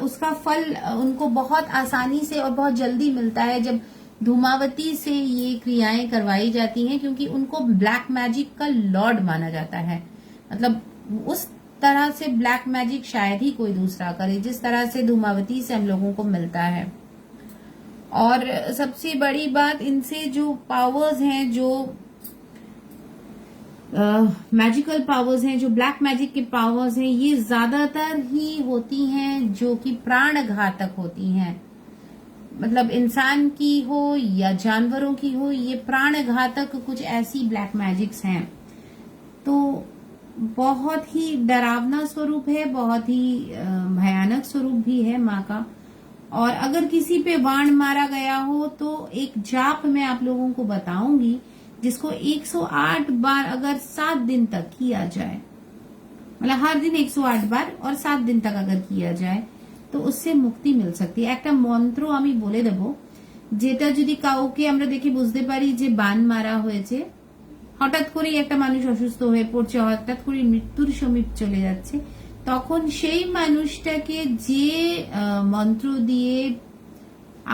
उसका फल उनको बहुत आसानी से और बहुत जल्दी मिलता है जब धूमावती से ये क्रियाएं करवाई जाती हैं, क्योंकि उनको ब्लैक मैजिक का लॉर्ड माना जाता है। मतलब उस तरह से ब्लैक मैजिक शायद ही कोई दूसरा करे जिस तरह से धूमावती से हम लोगों को मिलता है। और सबसे बड़ी बात, इनसे जो पावर्स हैं, जो मैजिकल पावर्स हैं, जो ब्लैक मैजिक के पावर्स हैं, ये ज्यादातर ही होती हैं जो कि प्राण घातक होती हैं। मतलब इंसान की हो या जानवरों की हो, ये प्राण घातक कुछ ऐसी ब्लैक मैजिक्स हैं। तो बहुत ही डरावना स्वरूप है, बहुत ही भयानक स्वरूप भी है माँ का। और अगर किसी पे बाण मारा गया हो तो एक जाप मैं आप लोगों को बताऊंगी, जिसको 108 बार अगर 7 दिन तक किया जाए, मतलब हर दिन 108 बार और 7 दिन तक अगर किया जाए तो उससे मुक्ति मिल सकती है। একটা মন্ত্র আমি বলে দেব, যেটা যদি কাউকে আমরা দেখে বুঝতে পারি যে বান মারা হয়েছে, হঠাৎ করেই একটা মানুষ অসুস্থ হয়ে পড়ছে, হঠাৎ করে মৃত্যুর সমীপ চলে যাচ্ছে, তখন সেই মানুষটাকে যে মন্ত্র দিয়ে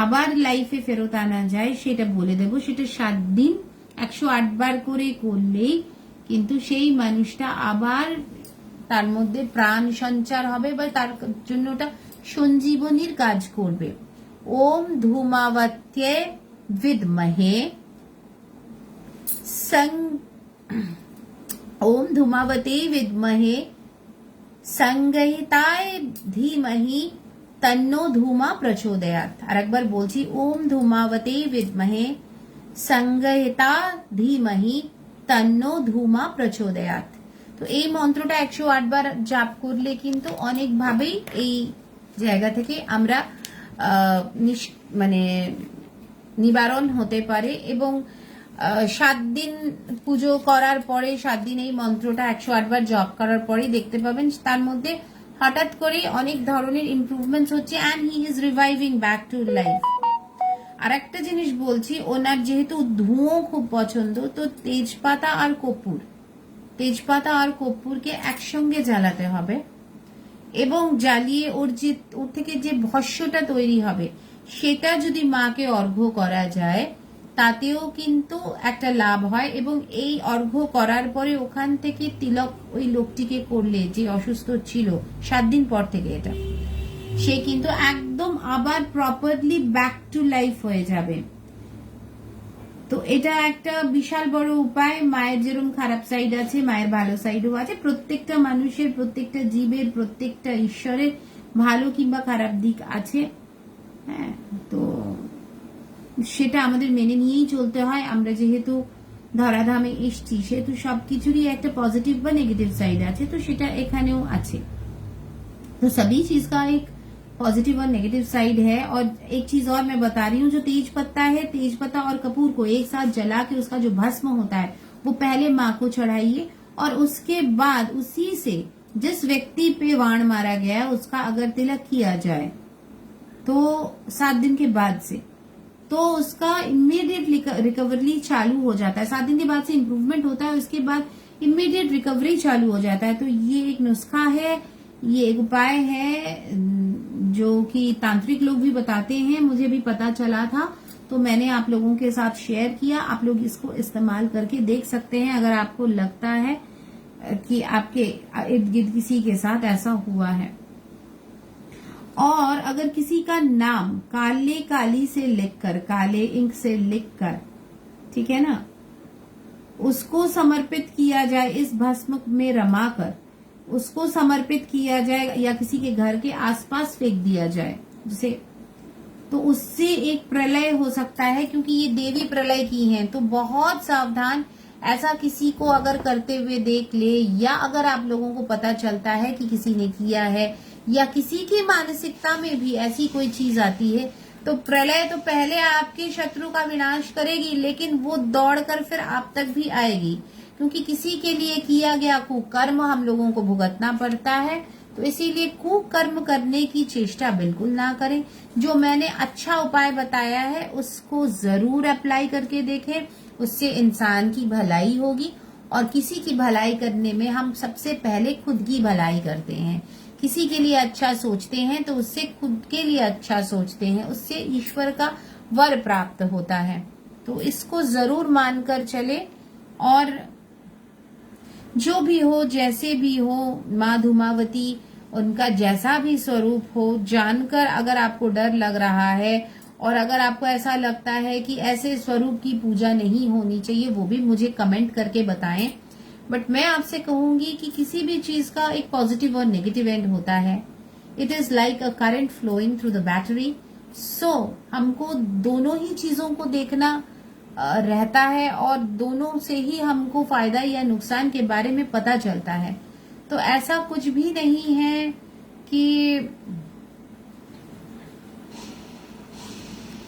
আবার লাইফে ফেরত আনা যায় সেটা বলে দেব। সেটা 7 দিন 108 বার করে করলেই কিন্তু সেই মানুষটা আবার তার মধ্যে প্রাণ সঞ্চার হবে বা তার জন্য ওটা সঞ্জীবনীর কাজ করবে। ওম ধূমাবত্যে বিদ্মহে ओम धूमावते विद्महे संगहिताय धीमहि तन्नो धूमा प्रचोदयात। আর একবার বলছি, ওম ধূমাবতে विद्महे संगहिता धीमहि तन्नो धूमा प्रचोदयात। তো এই মন্ত্রটা 108 বার জাপ করলে কিন্তু অনেক ভাবেই এই জায়গা থেকে আমরা মানে নিবারণ হতে পারে। এবং 7 দিন পুজো করার পরে, 7 দিন এই মন্ত্রটা 108 বার জপ করার পরে দেখতে পাবেন তার মধ্যে হঠাৎ করে অনেক ধরনের ইমপ্রুভমেন্টস হচ্ছে, and he is reviving back to life. আর একটা জিনিস বলছি, ওনার যেহেতু ধুঁয়ো খুব পছন্দ, তো তেজপাতা আর কর্পূরকে একসঙ্গে জ্বালাতে হবে এবং জ্বালিয়ে ওর থেকে যে ভস্যটা তৈরি হবে সেটা যদি মাকে অর্ঘ্য করা যায় তাতেও কিন্তু একটা লাভ হয়। এবং এই অর্ঘ্য করার পরে ওখান থেকে তিলক ওই লোকটিকে করলে, যে অসুস্থ ছিল 7 দিন পর থেকে, এটা সে কিন্তু একদম আবার প্রপারলি ব্যাক টু লাইফ হয়ে যাবে। তো এটা একটা বিশাল বড় উপায়। মায়ের যেরকম খারাপ সাইড আছে, মায়ের ভালো সাইডও আছে। প্রত্যেকটা মানুষের, প্রত্যেকটা জীবের, প্রত্যেকটা ঈশ্বরের ভালো কিংবা খারাপ দিক আছে। হ্যাঁ, তো সেটা আমাদের মেনে নিয়েই চলতে হয়। আমরা যেহেতু ধরাধামে এসছি, সেহেতু সবকিছুরই একটা पॉजिटिव বা नेगेटिव साइड আছে, তো সেটা এখানেও আছে। तो सभी चीज का एक पॉजिटिव और नेगेटिव साइड है। और एक चीज और मैं बता रही हूँ, जो तेज पत्ता है, तेज पत्ता और कपूर को एक साथ जला के उसका जो भस्म होता है वो पहले माँ को चढ़ाइए, और उसके बाद उसी से जिस व्यक्ति पे वाण मारा गया उसका अगर तिलक किया जाए तो 7 दिन के बाद से, तो उसका इमीडिएट रिकवरी चालू हो जाता है। 7 दिन के बाद से इम्प्रूवमेंट होता है, उसके बाद इमीडिएट रिकवरी चालू हो जाता है। तो ये एक नुस्खा है, ये एक उपाय है जो कि तांत्रिक लोग भी बताते हैं, मुझे भी पता चला था तो मैंने आप लोगों के साथ शेयर किया। आप लोग इसको इस्तेमाल करके देख सकते हैं अगर आपको लगता है कि आपके इर्द गिर्द किसी के साथ ऐसा हुआ है। और अगर किसी का नाम काले काली से लिखकर, काले इंक से लिखकर, ठीक है ना, उसको समर्पित किया जाए, इस भस्म में रमाकर उसको समर्पित किया जाए या किसी के घर के आसपास फेंक दिया जाए जिसे, तो उससे एक प्रलय हो सकता है, क्योंकि ये देवी प्रलय की हैं। तो बहुत सावधान। ऐसा किसी को अगर करते हुए देख ले, या अगर आप लोगों को पता चलता है कि किसी ने किया है, या किसी की मानसिकता में भी ऐसी कोई चीज आती है, तो प्रलय तो पहले आपके शत्रु का विनाश करेगी, लेकिन वो दौड़कर फिर आप तक भी आएगी, क्योंकि किसी के लिए किया गया कुकर्म हम लोगों को भुगतना पड़ता है। तो इसीलिए कुकर्म करने की चेष्टा बिल्कुल ना करें। जो मैंने अच्छा उपाय बताया है उसको जरूर अप्लाई करके देखें, उससे इंसान की भलाई होगी। और किसी की भलाई करने में हम सबसे पहले खुद की भलाई करते हैं। किसी के लिए अच्छा सोचते हैं तो उससे खुद के लिए अच्छा सोचते हैं, उससे ईश्वर का वर प्राप्त होता है। तो इसको जरूर मानकर चले। और जो भी हो, जैसे भी हो, माँ धूमावती उनका जैसा भी स्वरूप हो, जानकर अगर आपको डर लग रहा है और अगर आपको ऐसा लगता है कि ऐसे स्वरूप की पूजा नहीं होनी चाहिए, वो भी मुझे कमेंट करके बताएं। बट मैं आपसे कहूंगी कि किसी भी चीज का एक पॉजिटिव और नेगेटिव एंड होता है. It is like a current flowing through the battery. So हमको दोनों ही चीजों को देखना रहता है और दोनों से ही हमको फायदा या नुकसान के बारे में पता चलता है. तो ऐसा कुछ भी नहीं है कि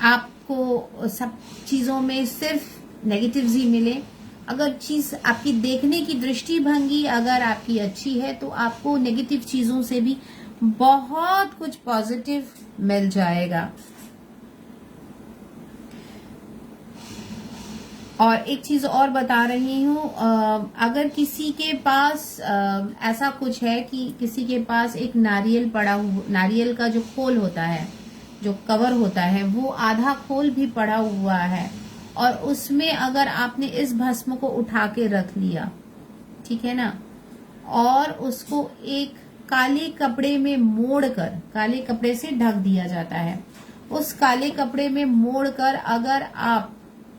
आपको सब चीजों में सिर्फ नेगेटिव्स ही मिले. अगर चीज आपकी देखने की दृष्टिभंगी अगर आपकी अच्छी है तो आपको नेगेटिव चीजों से भी बहुत कुछ पॉजिटिव मिल जाएगा. और एक चीज और बता रही हूँ, अगर किसी के पास ऐसा कुछ है कि किसी के पास एक नारियल पड़ा हुआ, नारियल का जो खोल होता है, जो कवर होता है, वो आधा खोल भी पड़ा हुआ है और उसमें अगर आपने इस भस्म को उठा के रख लिया, ठीक है ना, और उसको एक काले कपड़े में मोड़कर, काले कपड़े से ढक दिया जाता है, उस काले कपड़े में मोड़कर अगर आप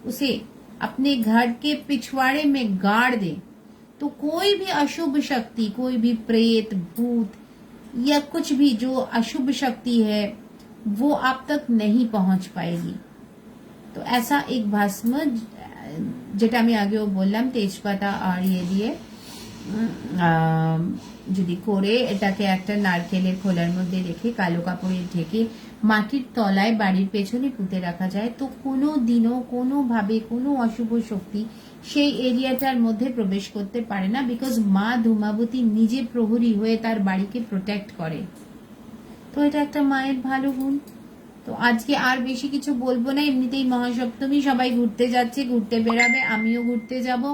उसे अपने घर के पिछवाड़े में गाड़ दें तो कोई भी अशुभ शक्ति, कोई भी प्रेत, भूत या कुछ भी जो अशुभ शक्ति है वो आप तक नहीं पहुंच पाएगी. तो ऐसा एक भस्म, যেটা আমি আগেও বললাম, তেজপাতা আর ইয়ে দিয়ে যদি করে এটাকে একটা নারকেলের খোলার মধ্যে রেখে কালো কাপড়ে ঢেকে মাটির তলায় বাড়ির পেছনে পুঁতে রাখা যায় তো কোনো দিনও কোনোভাবে কোনো অশুভ শক্তি সেই এরিয়াটার মধ্যে প্রবেশ করতে পারে না. বিকজ মা ধূমাবতী নিজে প্রহরী হয়ে তার বাড়িকে প্রোটেক্ট করে. তো এটা একটা মায়ের ভালো গুণ. তো আজকে আর বেশি কিছু বলবো না. এমনিতেই মহাসপ্তমী, সবাই ঘুরতে যাচ্ছে, ঘুরতে বেরাবে, আমিও ঘুরতে যাব.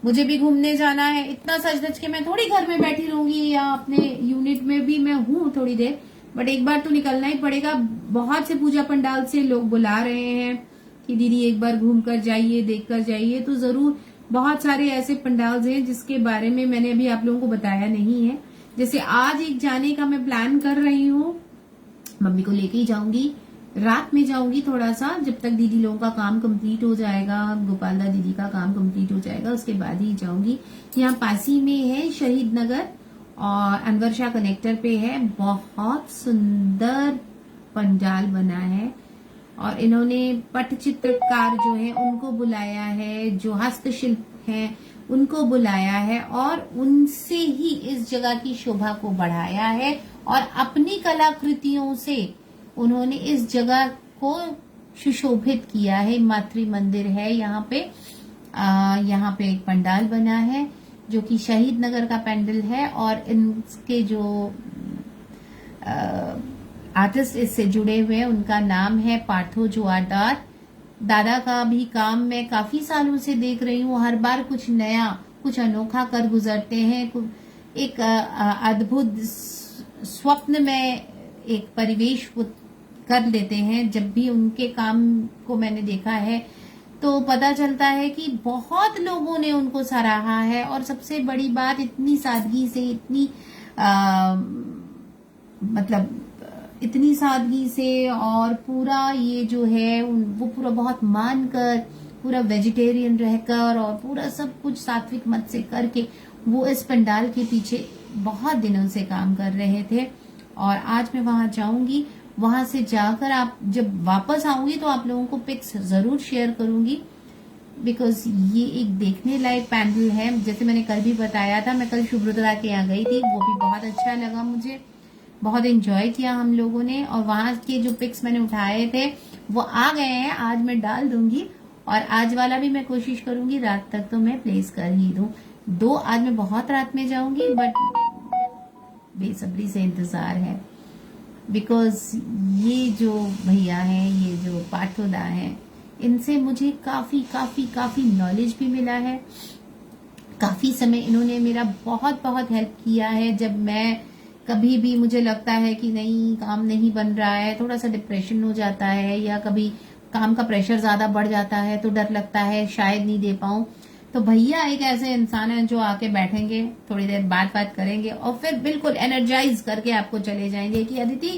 मुझे भी घूमने जाना है. इतना सच धज के मैं थोड़ी घर में बैठी रहूंगी या अपने यूनिट में भी मैं हूँ थोड़ी देर, बट एक बार तो निकलना ही पड़ेगा. बहुत से पूजा पंडाल से लोग बुला रहे हैं कि दीदी एक बार घूम कर जाइए, देख कर जाइए. तो जरूर बहुत सारे ऐसे पंडाल्स हैं जिसके बारे में मैंने अभी आप लोगों को बताया नहीं है. जैसे आज एक जाने का मैं प्लान कर रही हूँ, मम्मी को लेके ही जाऊंगी, रात में जाऊंगी थोड़ा सा, जब तक दीदी लोगों का काम कंप्लीट हो जाएगा, गोपालदा दीदी का काम कंप्लीट हो जाएगा, उसके बाद ही जाऊंगी. यहाँ पासी में है शहीद नगर और अनवर शाह कनेक्टर पे है. बहुत सुंदर पंडाल बना है और इन्होंने पटचित्रकार जो है उनको बुलाया है, जो हस्तशिल्प है उनको बुलाया है और उनसे ही इस जगह की शोभा को बढ़ाया है और अपनी कलाकृतियों से उन्होंने इस जगह को सुशोभित किया है. मातृ मंदिर है यहाँ पे. यहाँ पे एक पंडाल बना है जो कि शहीद नगर का पेंडल है और इनके जो आर्टिस्ट इससे जुड़े हुए हैं उनका नाम है पार्थो जुआदार. दादा का भी काम मैं काफी सालों से देख रही हूँ. हर बार कुछ नया, कुछ अनोखा कर गुजरते हैं. एक अद्भुत स्वप्न में एक परिवेश कर लेते हैं. जब भी उनके काम को मैंने देखा है तो पता चलता है कि बहुत लोगों ने उनको सराहा है. और सबसे बड़ी बात, इतनी सादगी से, इतनी मतलब इतनी सादगी से, और पूरा ये जो है वो पूरा बहुत मानकर, पूरा वेजिटेरियन रहकर और पूरा सब कुछ सात्विक मत से करके वो इस पंडाल के पीछे बहुत दिनों से काम कर रहे थे. और आज मैं वहां जाऊंगी. वहां से जाकर आप जब वापस आऊंगी तो आप लोगों को पिक्स जरूर शेयर करूंगी, बिकॉज ये एक देखने लायक पैंडल है. जैसे मैंने कल भी बताया था, मैं कल शुभ्रता के यहाँ गई थी, वो भी बहुत अच्छा लगा मुझे, बहुत एंजॉय किया हम लोगों ने. और वहां के जो पिक्स मैंने उठाए थे वो आ गए हैं, आज मैं डाल दूंगी. और आज वाला भी मैं कोशिश करूंगी रात तक तो मैं प्लेस कर ही दूं. आज मैं बहुत रात में जाऊंगी, बट बेसब्री से इंतजार है, बिकॉज ये जो भैया हैं, ये जो पाठोदा हैं, इनसे मुझे काफी काफी काफी नॉलेज भी मिला है. काफी समय इन्होंने मेरा बहुत बहुत हेल्प किया है. जब मैं कभी भी मुझे लगता है कि नहीं काम नहीं बन रहा है, थोड़ा सा डिप्रेशन हो जाता है या कभी काम का प्रेशर ज्यादा बढ़ जाता है तो डर लगता है शायद नहीं दे पाऊं, तो भैया एक ऐसे इंसान है जो आके बैठेंगे, थोड़ी देर बात करेंगे और फिर बिल्कुल एनर्जाइज करके आपको चले जाएंगे कि अदिति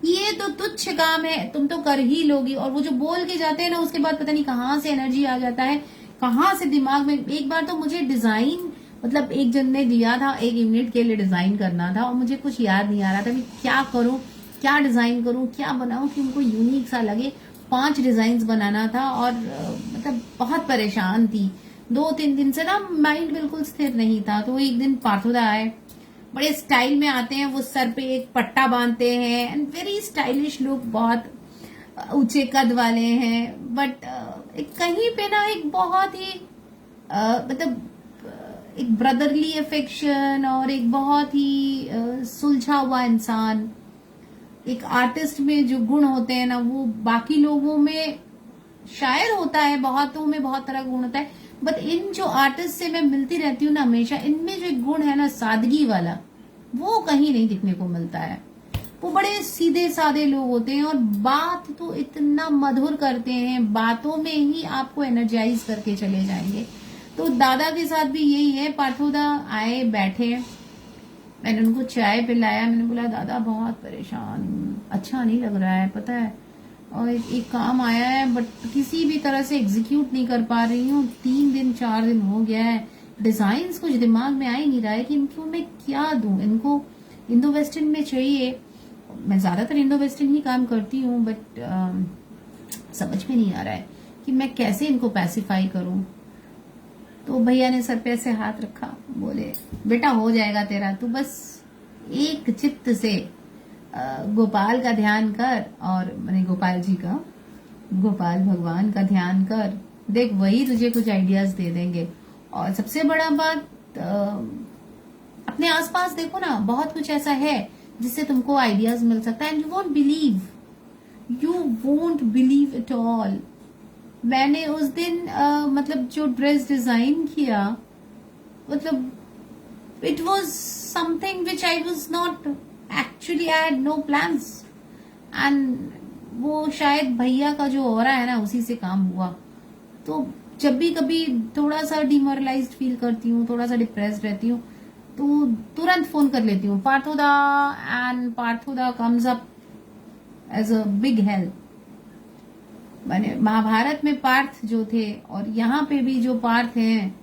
ये तो तुच्छ काम है, तुम तो कर ही लोगी. और वो जो बोल के जाते हैं ना, उसके बाद पता नहीं कहाँ से एनर्जी आ जाता है, कहाँ से दिमाग में. एक बार तो मुझे डिजाइन मतलब एक जन ने दिया था 1 यूनिट के लिए डिजाइन करना था और मुझे कुछ याद नहीं आ रहा था मैं क्या करूं, क्या डिजाइन करूं, क्या बनाऊं कि उनको यूनिक सा लगे। 5 डिजाइन बनाना था और मतलब बहुत परेशान थी। 2-3 दिन से ना माइंड बिल्कुल स्थिर नहीं था। तो एक दिन पार्थोदा आए, बड़े स्टाइल में आते हैं, वो सर पे एक पट्टा बांधते हैं एंड वेरी स्टाइलिश लुक, बहुत ऊंचे कद वाले हैं, बट कहीं पे ना एक बहुत ही मतलब एक ब्रदरली अफेक्शन और एक बहुत ही सुलझा हुआ इंसान। एक आर्टिस्ट में जो गुण होते हैं ना वो बाकी लोगों में शायद होता है, बहुतों में बहुत तरह का गुण होता है, बट इन जो आर्टिस्ट से मैं मिलती रहती हूँ ना हमेशा, इनमें जो एक गुण है ना सादगी वाला, वो कहीं नहीं दिखने को मिलता है। वो बड़े सीधे साधे लोग होते हैं और बात तो इतना मधुर करते हैं, बातों में ही आपको एनर्जाइज करके चले जाएंगे। तो दादा के साथ भी यही है। पार्थोदा आए, बैठे, मैंने उनको चाय पिलाया, मैंने बोला दादा बहुत परेशान हूँ, अच्छा नहीं लग रहा है पता है, और एक काम आया है बट किसी भी तरह से एग्जीक्यूट नहीं कर पा रही हूँ। 3 दिन 4 दिन हो गया है, डिजाइन कुछ दिमाग में आ ही नहीं रहा है कि इनको मैं क्या दूं। इनको इंडो वेस्टर्न में चाहिए, मैं ज्यादातर इंडो वेस्टर्न ही काम करती हूँ, बट समझ में नहीं आ रहा है कि मैं कैसे इनको पैसिफाई करूं। तो भैया ने सर पे ऐसे हाथ रखा, बोले बेटा हो जाएगा तेरा, तू बस एक चित्त से गोपाल का ध्यान कर, और मैंने गोपाल जी का, गोपाल भगवान का ध्यान कर, देख वही तुझे कुछ आइडियाज दे देंगे। और सबसे बड़ा बात अपने आसपास देखो ना, बहुत कुछ ऐसा है जिससे तुमको आइडियाज मिल सकता है, and you won't believe it all. मैंने उस दिन मतलब जो ड्रेस डिजाइन किया, मतलब it was something which I was not actually, I had no plans, and वो शायद भैया का जो हो रहा है ना उसी से काम हुआ। तो जब भी कभी थोड़ा सा डिमोरलाइज्ड फील करती हूँ, थोड़ा सा डिप्रेस्ड रहती हूँ, तो तुरंत फोन कर लेती हूँ Parthoda, and Parthoda comes up as a big help. मैंने महाभारत में पार्थ जो थे और यहाँ पे भी जो पार्थ हैं,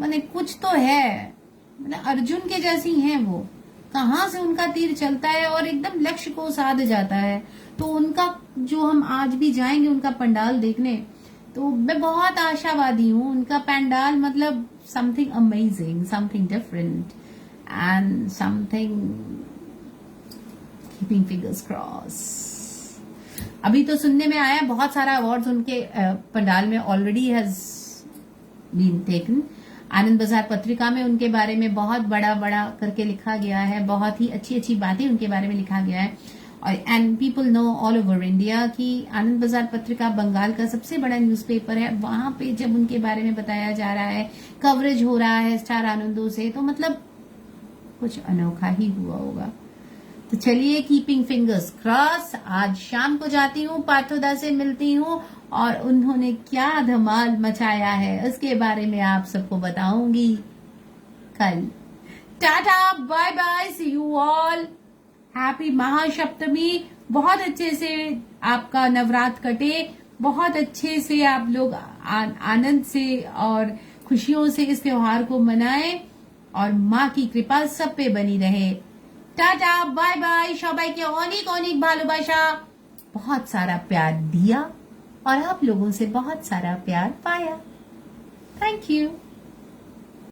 मैंने कुछ तो है, मैंने अर्जुन के जैसी हैं वो, कहाँ से उनका तीर चलता है और एकदम लक्ष्य को साध जाता है। तो उनका जो हम आज भी जाएंगे उनका पंडाल देखने, तो मैं बहुत आशावादी हूँ। उनका पंडाल मतलब something amazing, something different, and something keeping fingers cross. अभी तो सुनने में आया बहुत सारा अवार्ड्स उनके पंडाल में ऑलरेडी हैज बीन टेकन। आनंद बाजार पत्रिका में उनके बारे में बहुत बड़ा बड़ा करके लिखा गया है, बहुत ही अच्छी अच्छी बातें उनके बारे में लिखा गया है। और and people know all over India कि आनंद बाजार पत्रिका बंगाल का सबसे बड़ा न्यूज़पेपर है। वहां पे जब उनके बारे में बताया जा रहा है, कवरेज हो रहा है स्टार आनंदों से, तो मतलब कुछ अनोखा ही हुआ होगा। तो चलिए, कीपिंग फिंगर्स क्रॉस, आज शाम को जाती हूँ, पार्थोदा से मिलती हूँ और उन्होंने क्या धमाल मचाया है उसके बारे में आप सबको बताऊंगी कल। Tata, bye bye, see you all, happy Mahasaptami. बहुत अच्छे से आपका नवरात्र कटे, बहुत अच्छे से आप लोग आनंद से और खुशियों से इस त्योहार को मनाएं और माँ की कृपा सब पे बनी रहे। टाटा, बाय बाय, সবাইকে অনেক অনেক ভালোবাসা, बहुत सारा प्यार दिया और आप लोगों से बहुत सारा प्यार पाया। Thank you.